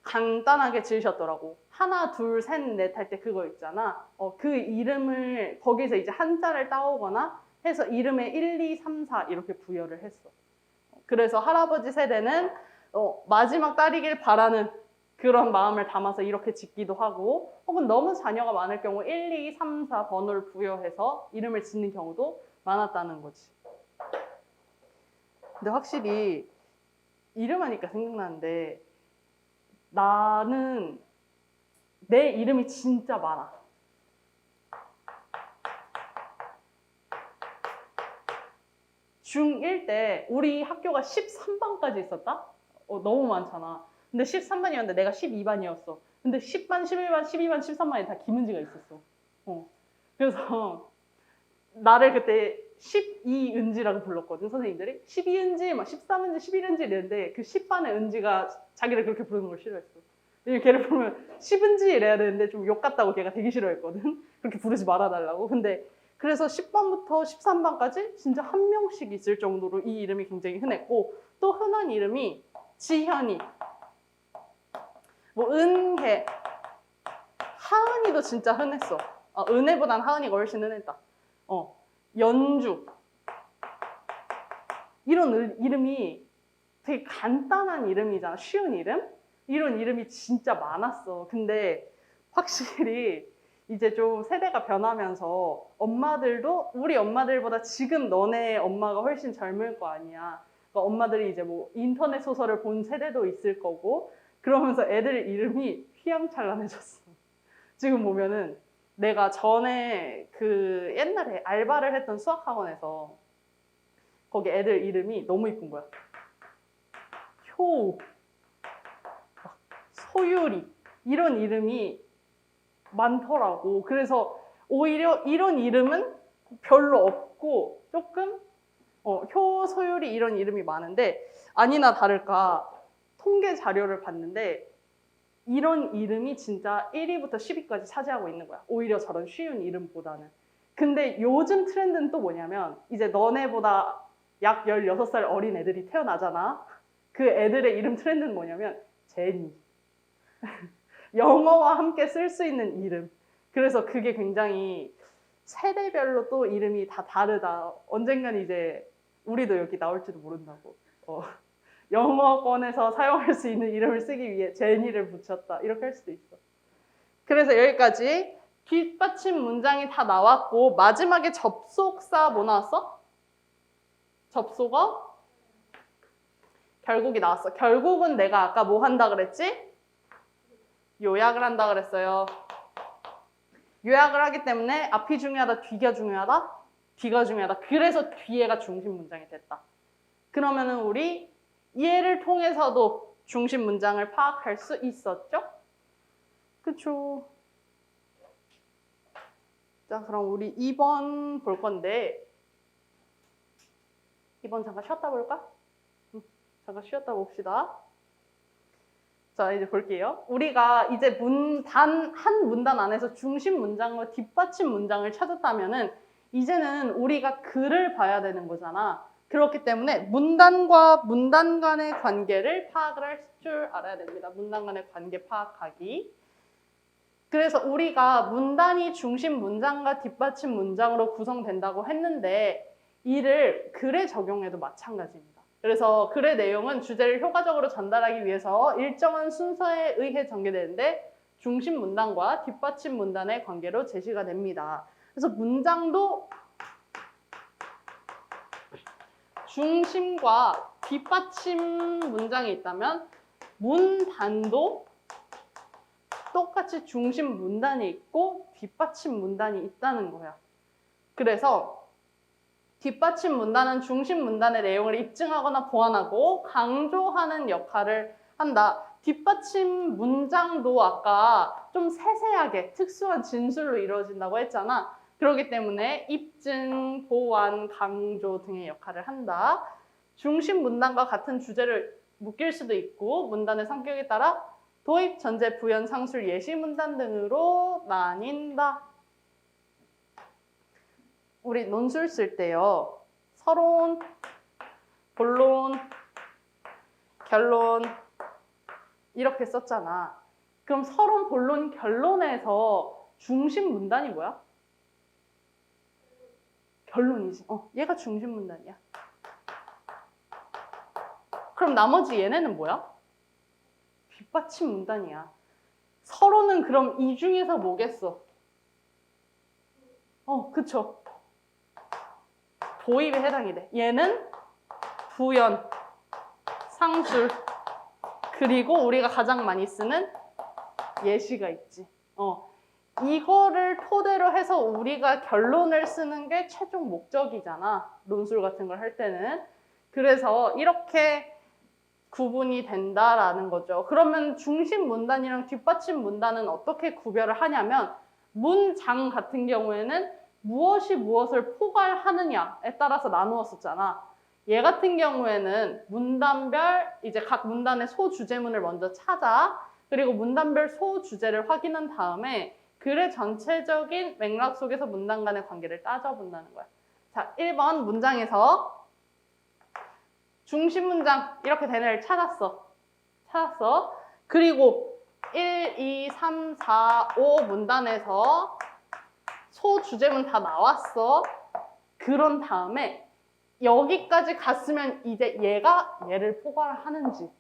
간단하게 지으셨더라고. 하나, 둘, 셋, 넷 할 때 그거 있잖아. 그 이름을 거기서 이제 한자를 따오거나 해서 이름에 1, 2, 3, 4 이렇게 부여를 했어. 그래서 할아버지 세대는 마지막 딸이길 바라는 그런 마음을 담아서 이렇게 짓기도 하고, 혹은 너무 자녀가 많을 경우 1, 2, 3, 4 번호를 부여해서 이름을 짓는 경우도 많았다는 거지. 근데 확실히 이름 하니까 생각나는데 나는 내 이름이 진짜 많아. 중1 때 우리 학교가 13반까지 있었다? 너무 많잖아. 근데 13반이었는데 내가 12반이었어. 근데 10반, 11반, 12반, 13반이 다 김은지가 있었어. 그래서 나를 그때 12은지라고 불렀거든, 선생님들이. 12은지, 막 13은지, 11은지 이랬는데 그 10반의 은지가 자기를 그렇게 부르는 걸 싫어했어. 왜냐면 걔를 부르면 10은지 이래야 되는데 좀 욕 같다고 걔가 되게 싫어했거든. 그렇게 부르지 말아달라고. 근데 그래서 10반부터 13반까지 진짜 한 명씩 있을 정도로 이 이름이 굉장히 흔했고, 또 흔한 이름이 지현이, 뭐 은혜, 하은이도 진짜 흔했어. 은혜보단 하은이가 훨씬 흔했다. 연주, 이런 이름이 되게 간단한 이름이잖아. 쉬운 이름? 이런 이름이 진짜 많았어. 근데 확실히 이제 좀 세대가 변하면서 엄마들도 우리 엄마들보다 지금 너네 엄마가 훨씬 젊을 거 아니야. 그러니까 엄마들이 이제 뭐 인터넷 소설을 본 세대도 있을 거고, 그러면서 애들 이름이 휘황찬란해졌어. 지금 보면은 내가 전에 그 옛날에 알바를 했던 수학학원에서 거기 애들 이름이 너무 이쁜 거야. 효우, 소유리, 이런 이름이 많더라고. 그래서 오히려 이런 이름은 별로 없고 조금 효, 소유리 이런 이름이 많은데, 아니나 다를까 통계 자료를 봤는데 이런 이름이 진짜 1위부터 10위까지 차지하고 있는 거야. 오히려 저런 쉬운 이름보다는. 근데 요즘 트렌드는 또 뭐냐면, 이제 너네보다 약 16살 어린 애들이 태어나잖아. 그 애들의 이름 트렌드는 뭐냐면 제니. 영어와 함께 쓸 수 있는 이름. 그래서 그게 굉장히 세대별로 또 이름이 다 다르다. 언젠간 이제 우리도 여기 나올지도 모른다고. 영어권에서 사용할 수 있는 이름을 쓰기 위해 제니를 붙였다. 이렇게 할 수도 있어. 그래서 여기까지 뒷받침 문장이 다 나왔고, 마지막에 접속사 뭐 나왔어? 접속어? 결국이 나왔어. 결국은 내가 아까 뭐 한다 그랬지? 요약을 한다 그랬어요. 요약을 하기 때문에 앞이 중요하다, 뒤가 중요하다? 뒤가 중요하다. 그래서 뒤에가 중심 문장이 됐다. 그러면은 우리 얘를 통해서도 중심 문장을 파악할 수 있었죠? 그쵸? 자, 그럼 우리 2번 볼 건데 2번 잠깐 쉬었다 볼까? 잠깐 쉬었다 봅시다. 자, 이제 볼게요. 우리가 이제 한 문단 안에서 중심 문장과 뒷받침 문장을 찾았다면은 이제는 우리가 글을 봐야 되는 거잖아. 그렇기 때문에 문단과 문단 간의 관계를 파악을 할 줄 알아야 됩니다. 문단 간의 관계 파악하기. 그래서 우리가 문단이 중심 문장과 뒷받침 문장으로 구성된다고 했는데 이를 글에 적용해도 마찬가지입니다. 그래서 글의 내용은 주제를 효과적으로 전달하기 위해서 일정한 순서에 의해 전개되는데 중심 문단과 뒷받침 문단의 관계로 제시가 됩니다. 그래서 문장도 중심과 뒷받침 문장이 있다면 문단도 똑같이 중심 문단이 있고 뒷받침 문단이 있다는 거야. 그래서 뒷받침 문단은 중심 문단의 내용을 입증하거나 보완하고 강조하는 역할을 한다. 뒷받침 문장도 아까 좀 세세하게 특수한 진술로 이루어진다고 했잖아. 그렇기 때문에 입증, 보완, 강조 등의 역할을 한다. 중심 문단과 같은 주제를 묶일 수도 있고 문단의 성격에 따라 도입, 전제, 부연, 상술, 예시 문단 등으로 나뉜다. 우리 논술 쓸 때요. 서론, 본론, 결론 이렇게 썼잖아. 그럼 서론, 본론, 결론에서 중심 문단이 뭐야? 결론이지. 얘가 중심 문단이야. 그럼 나머지 얘네는 뭐야? 뒷받침 문단이야. 서론은 그럼 이 중에서 뭐겠어? 그쵸. 도입에 해당이 돼. 얘는 부연, 상술, 그리고 우리가 가장 많이 쓰는 예시가 있지. 이거를 토대로 해서 우리가 결론을 쓰는 게 최종 목적이잖아. 논술 같은 걸 할 때는. 그래서 이렇게 구분이 된다라는 거죠. 그러면 중심 문단이랑 뒷받침 문단은 어떻게 구별을 하냐면 문장 같은 경우에는 무엇이 무엇을 포괄하느냐에 따라서 나누었었잖아. 얘 같은 경우에는 문단별 이제 각 문단의 소주제문을 먼저 찾아 그리고 문단별 소주제를 확인한 다음에 글의 전체적인 맥락 속에서 문단 간의 관계를 따져본다는 거야. 자, 1번 문장에서 중심 문장 이렇게 된 애를 찾았어. 그리고 1, 2, 3, 4, 5 문단에서 소주제문 다 나왔어. 그런 다음에 여기까지 갔으면 이제 얘가 얘를 포괄하는지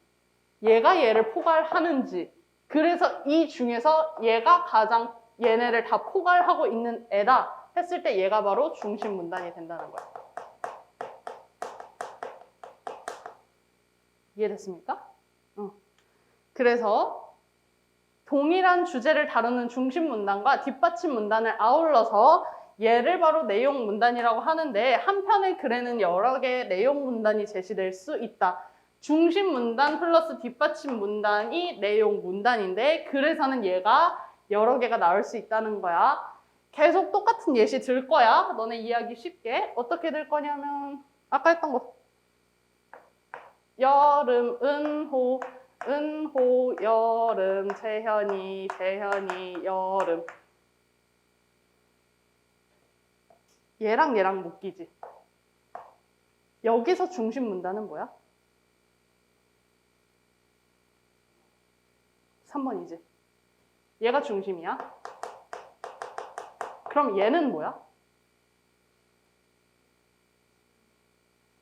얘가 얘를 포괄하는지 그래서 이 중에서 얘가 가장 얘네를 다 포괄하고 있는 애다 했을 때 얘가 바로 중심 문단이 된다는 거야. 이해됐습니까? 그래서 동일한 주제를 다루는 중심 문단과 뒷받침 문단을 아울러서 얘를 바로 내용 문단이라고 하는데 한편의 글에는 여러 개의 내용 문단이 제시될 수 있다. 중심 문단 플러스 뒷받침 문단이 내용 문단인데 글에서는 얘가 여러 개가 나올 수 있다는 거야. 계속 똑같은 예시 들 거야. 너네 이해하기 쉽게. 어떻게 들 거냐면 아까 했던 거. 여름, 은호, 여름, 재현이, 여름. 얘랑 묶이지. 여기서 중심 문단은 뭐야? 3번이지. 얘가 중심이야. 그럼 얘는 뭐야?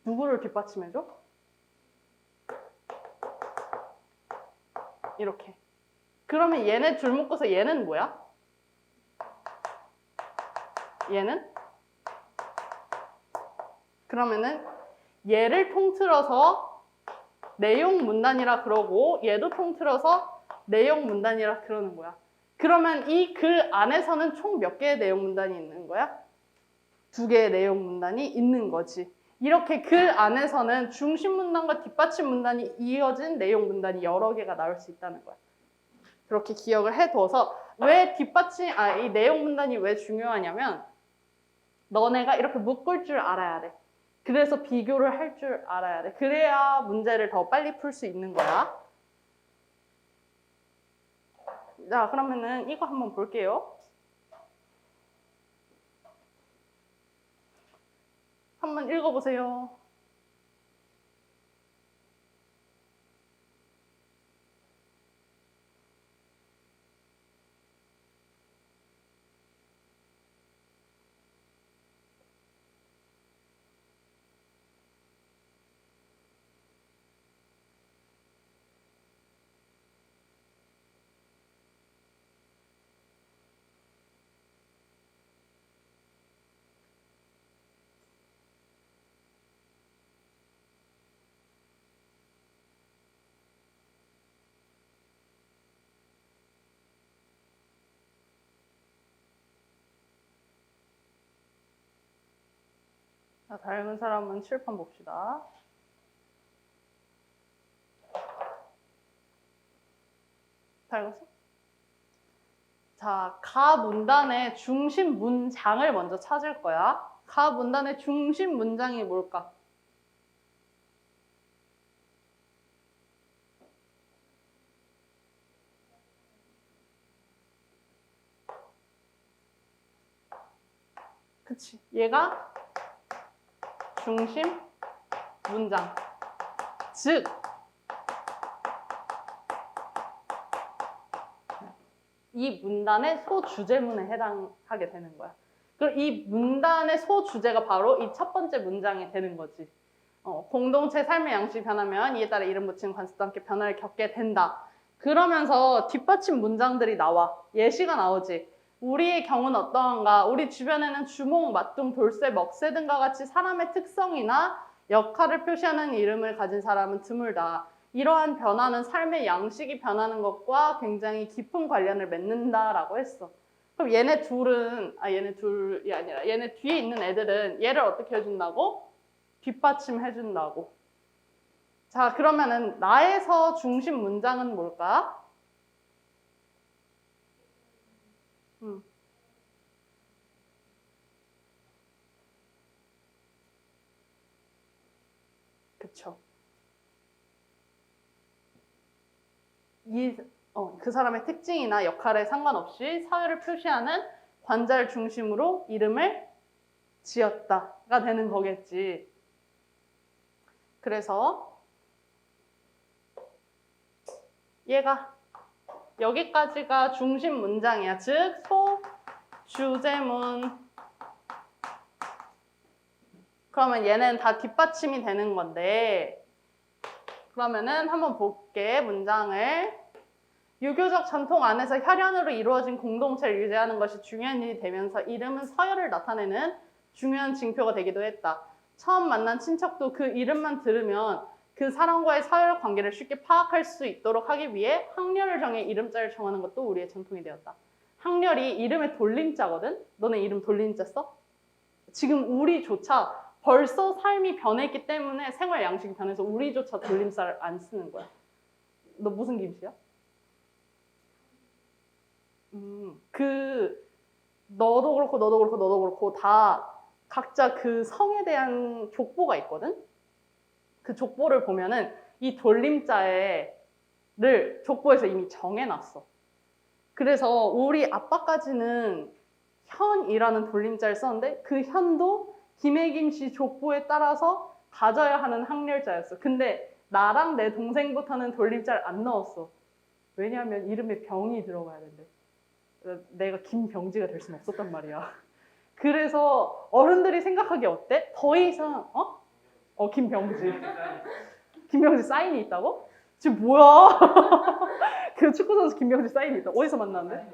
누구를 뒷받침해줘? 이렇게. 그러면 얘네 줄 묶어서 얘는 뭐야? 얘는? 그러면은 얘를 통틀어서 내용 문단이라 그러고 얘도 통틀어서 내용 문단이라 그러는 거야. 그러면 이 글 안에서는 총 몇 개의 내용 문단이 있는 거야? 2개의 내용 문단이 있는 거지. 이렇게 글 안에서는 중심 문단과 뒷받침 문단이 이어진 내용 문단이 여러 개가 나올 수 있다는 거야. 그렇게 기억을 해둬서 왜 이 내용 문단이 왜 중요하냐면 너네가 이렇게 묶을 줄 알아야 돼. 그래서 비교를 할 줄 알아야 돼. 그래야 문제를 더 빨리 풀 수 있는 거야. 자, 그러면은 이거 한번 볼게요. 한번 읽어보세요. 자, 닮은 사람은 칠판 봅시다. 닮았어? 자, 가 문단의 중심 문장을 먼저 찾을 거야. 가 문단의 중심 문장이 뭘까? 그치. 얘가 중심 문장. 즉, 이 문단의 소주제문에 해당하게 되는 거야. 그리고 이 문단의 소주제가 바로 이 첫 번째 문장이 되는 거지. 공동체 삶의 양식이 변하면 이에 따라 이름 붙이는 관습도 함께 변화를 겪게 된다. 그러면서 뒷받침 문장들이 나와. 예시가 나오지. 우리의 경우는 어떠한가? 우리 주변에는 주몽, 마뚱, 돌쇠, 먹새 등과 같이 사람의 특성이나 역할을 표시하는 이름을 가진 사람은 드물다. 이러한 변화는 삶의 양식이 변하는 것과 굉장히 깊은 관련을 맺는다라고 했어. 그럼 얘네 둘이 아니라 얘네 뒤에 있는 애들은 얘를 어떻게 해준다고? 뒷받침해준다고. 자, 그러면은 나에서 중심 문장은 뭘까? 그쵸. 그 사람의 특징이나 역할에 상관없이 사회를 표시하는 관자를 중심으로 이름을 지었다가 되는 거겠지. 그래서 얘가 여기까지가 중심 문장이야. 즉, 소주제문. 그러면 얘는 다 뒷받침이 되는 건데, 그러면은 한번 볼게, 문장을. 유교적 전통 안에서 혈연으로 이루어진 공동체를 유지하는 것이 중요한 일이 되면서 이름은 서열을 나타내는 중요한 징표가 되기도 했다. 처음 만난 친척도 그 이름만 들으면 그 사람과의 서열 관계를 쉽게 파악할 수 있도록 하기 위해 학렬을 정해 이름자를 정하는 것도 우리의 전통이 되었다. 학렬이 이름의 돌림자거든? 너네 이름 돌림자 써? 지금 우리조차 벌써 삶이 변했기 때문에 생활 양식이 변해서 우리조차 돌림자를 안 쓰는 거야. 너 무슨 김씨야? 너도 그렇고 다 각자 그 성에 대한 족보가 있거든? 그 족보를 보면은 이 돌림자를 족보에서 이미 정해놨어. 그래서 우리 아빠까지는 현이라는 돌림자를 썼는데 그 현도 김혜김 씨 족보에 따라서 가져야 하는 학렬자였어. 근데 나랑 내 동생부터는 돌림자를 안 넣었어. 왜냐하면 이름에 병이 들어가야 된대. 내가 김병지가 될 수는 없었단 말이야. 그래서 어른들이 생각하기에 어때? 더 이상 김병지. 김병지 사인이 있다고? 지금 뭐야? 그 축구선수 김병지 사인이 있다. 어디서 만났는데?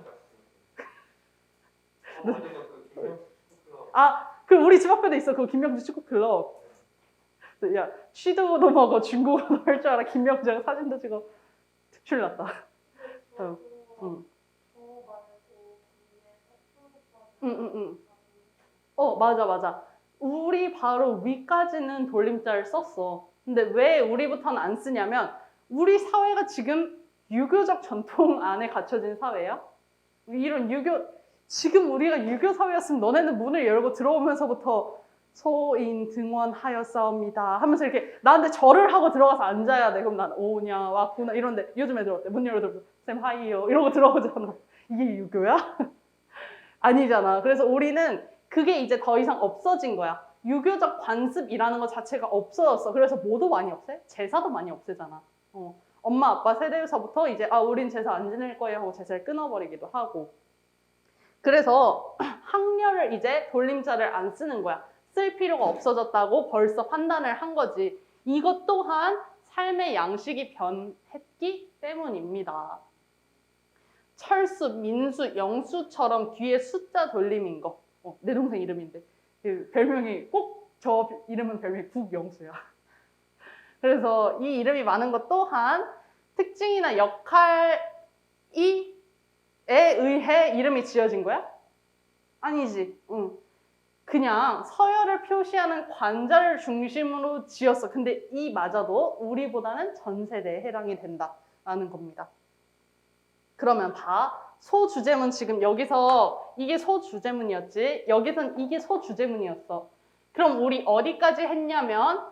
그 우리 집 앞에도 있어. 그 김병지 축구 클럽. 야, 취두부도 먹어, 중국어도 할 줄 알아. 김병지가 사진도 찍어. 특출났다. 응. 응. 저 말고 위에 응. 맞아. 우리 바로 위까지는 돌림자를 썼어. 근데 왜 우리부터는 안 쓰냐면 우리 사회가 지금 유교적 전통 안에 갖춰진 사회야. 이런 지금 우리가 유교 사회였으면 너네는 문을 열고 들어오면서부터 소인 등원하였사옵니다 하면서 이렇게 나한테 절을 하고 들어가서 앉아야 돼. 그럼 난 오냐 왔구나 이런데 요즘 애들 어때? 문 열고 들어오면 쌤 하이요 이러고 들어오잖아. 이게 유교야? 아니잖아. 그래서 우리는 그게 이제 더 이상 없어진 거야. 유교적 관습이라는 것 자체가 없어졌어. 그래서 뭐도 많이 없애? 제사도 많이 없애잖아. 엄마 아빠 세대에서부터 이제 우린 제사 안 지낼 거예요 하고 제사를 끊어버리기도 하고. 그래서 학렬을 이제 돌림자를 안 쓰는 거야. 쓸 필요가 없어졌다고 벌써 판단을 한 거지. 이것 또한 삶의 양식이 변했기 때문입니다. 철수, 민수, 영수처럼 뒤에 숫자 돌림인 거. 내 동생 이름인데 그 별명이 꼭 저 이름은 별명이 국영수야. 그래서 이 이름이 많은 것 또한 특징이나 역할에 의해 이름이 지어진 거야? 아니지. 그냥 서열을 표시하는 관자를 중심으로 지었어. 근데 이마저도 우리보다는 전 세대에 해당이 된다라는 겁니다. 그러면 봐. 소주제문 지금 여기서 이게 소주제문이었지. 여기선 이게 소주제문이었어. 그럼 우리 어디까지 했냐면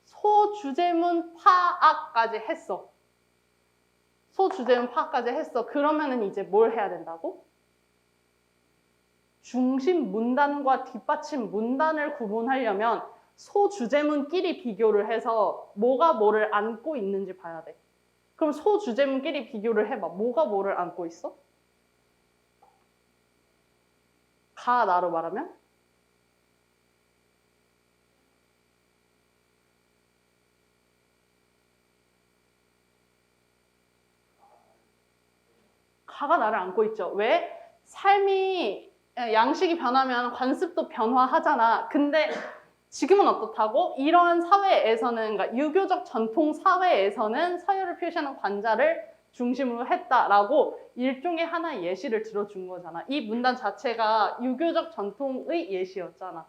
소주제문 파악까지 했어. 소주제문 파악까지 했어. 그러면은 이제 뭘 해야 된다고? 중심 문단과 뒷받침 문단을 구분하려면 소주제문끼리 비교를 해서 뭐가 뭐를 안고 있는지 봐야 돼. 그럼 소주제문끼리 비교를 해봐. 뭐가 뭐를 안고 있어? 가나로 말하면? 가가 나를 안고 있죠. 왜? 삶이 양식이 변하면 관습도 변화하잖아. 근데 지금은 어떻다고? 이러한 사회에서는, 그러니까 유교적 전통 사회에서는 서열을 표시하는 관자를 중심으로 했다라고 일종의 하나의 예시를 들어준 거잖아. 이 문단 자체가 유교적 전통의 예시였잖아.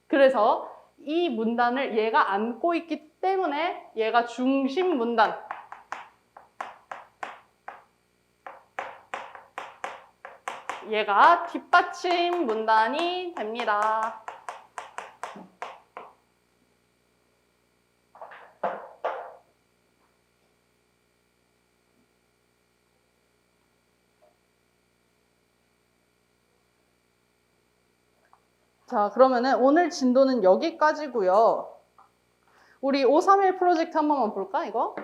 그래서 이 문단을 얘가 안고 있기 때문에 얘가 중심 문단. 얘가 뒷받침 문단이 됩니다. 자, 그러면은 오늘 진도는 여기까지고요. 우리 531 프로젝트 한 번만 볼까, 이거?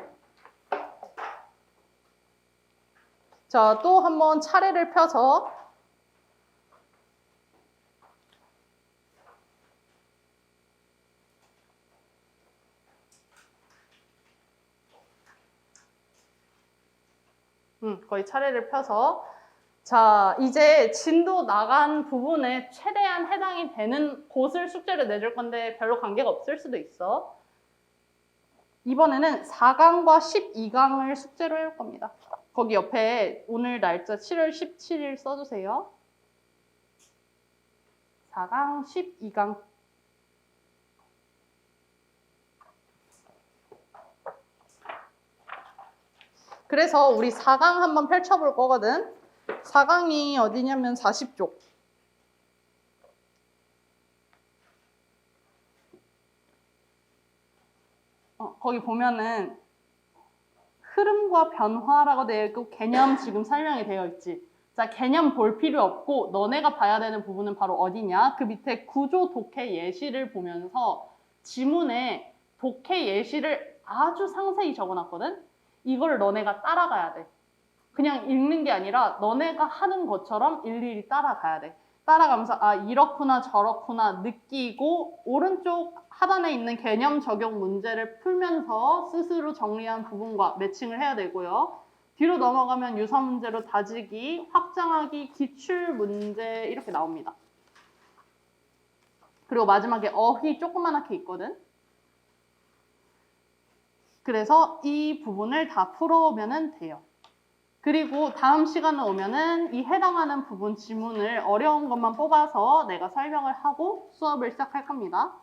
자, 또 한번 차례를 펴서 거의 차례를 펴서 자, 이제 진도 나간 부분에 최대한 해당이 되는 곳을 숙제를 내줄 건데 별로 관계가 없을 수도 있어. 이번에는 4강과 12강을 숙제로 해올 겁니다. 거기 옆에 오늘 날짜 7월 17일 써주세요. 4강, 12강. 그래서 우리 4강 한번 펼쳐볼 거거든. 4강이 어디냐면 40쪽. 거기 보면은 흐름과 변화라고 되어 있고 개념 지금 설명이 되어 있지. 자, 개념 볼 필요 없고 너네가 봐야 되는 부분은 바로 어디냐? 그 밑에 구조 독해 예시를 보면서 지문에 독해 예시를 아주 상세히 적어놨거든? 이걸 너네가 따라가야 돼. 그냥 읽는 게 아니라 너네가 하는 것처럼 일일이 따라가야 돼. 따라가면서 이렇구나 저렇구나 느끼고 오른쪽 하단에 있는 개념 적용 문제를 풀면서 스스로 정리한 부분과 매칭을 해야 되고요. 뒤로 넘어가면 유사 문제로 다지기, 확장하기, 기출 문제 이렇게 나옵니다. 그리고 마지막에 어휘 조그만하게 있거든. 그래서 이 부분을 다 풀어오면 돼요. 그리고 다음 시간에 오면은 이 해당하는 부분 지문을 어려운 것만 뽑아서 내가 설명을 하고 수업을 시작할 겁니다.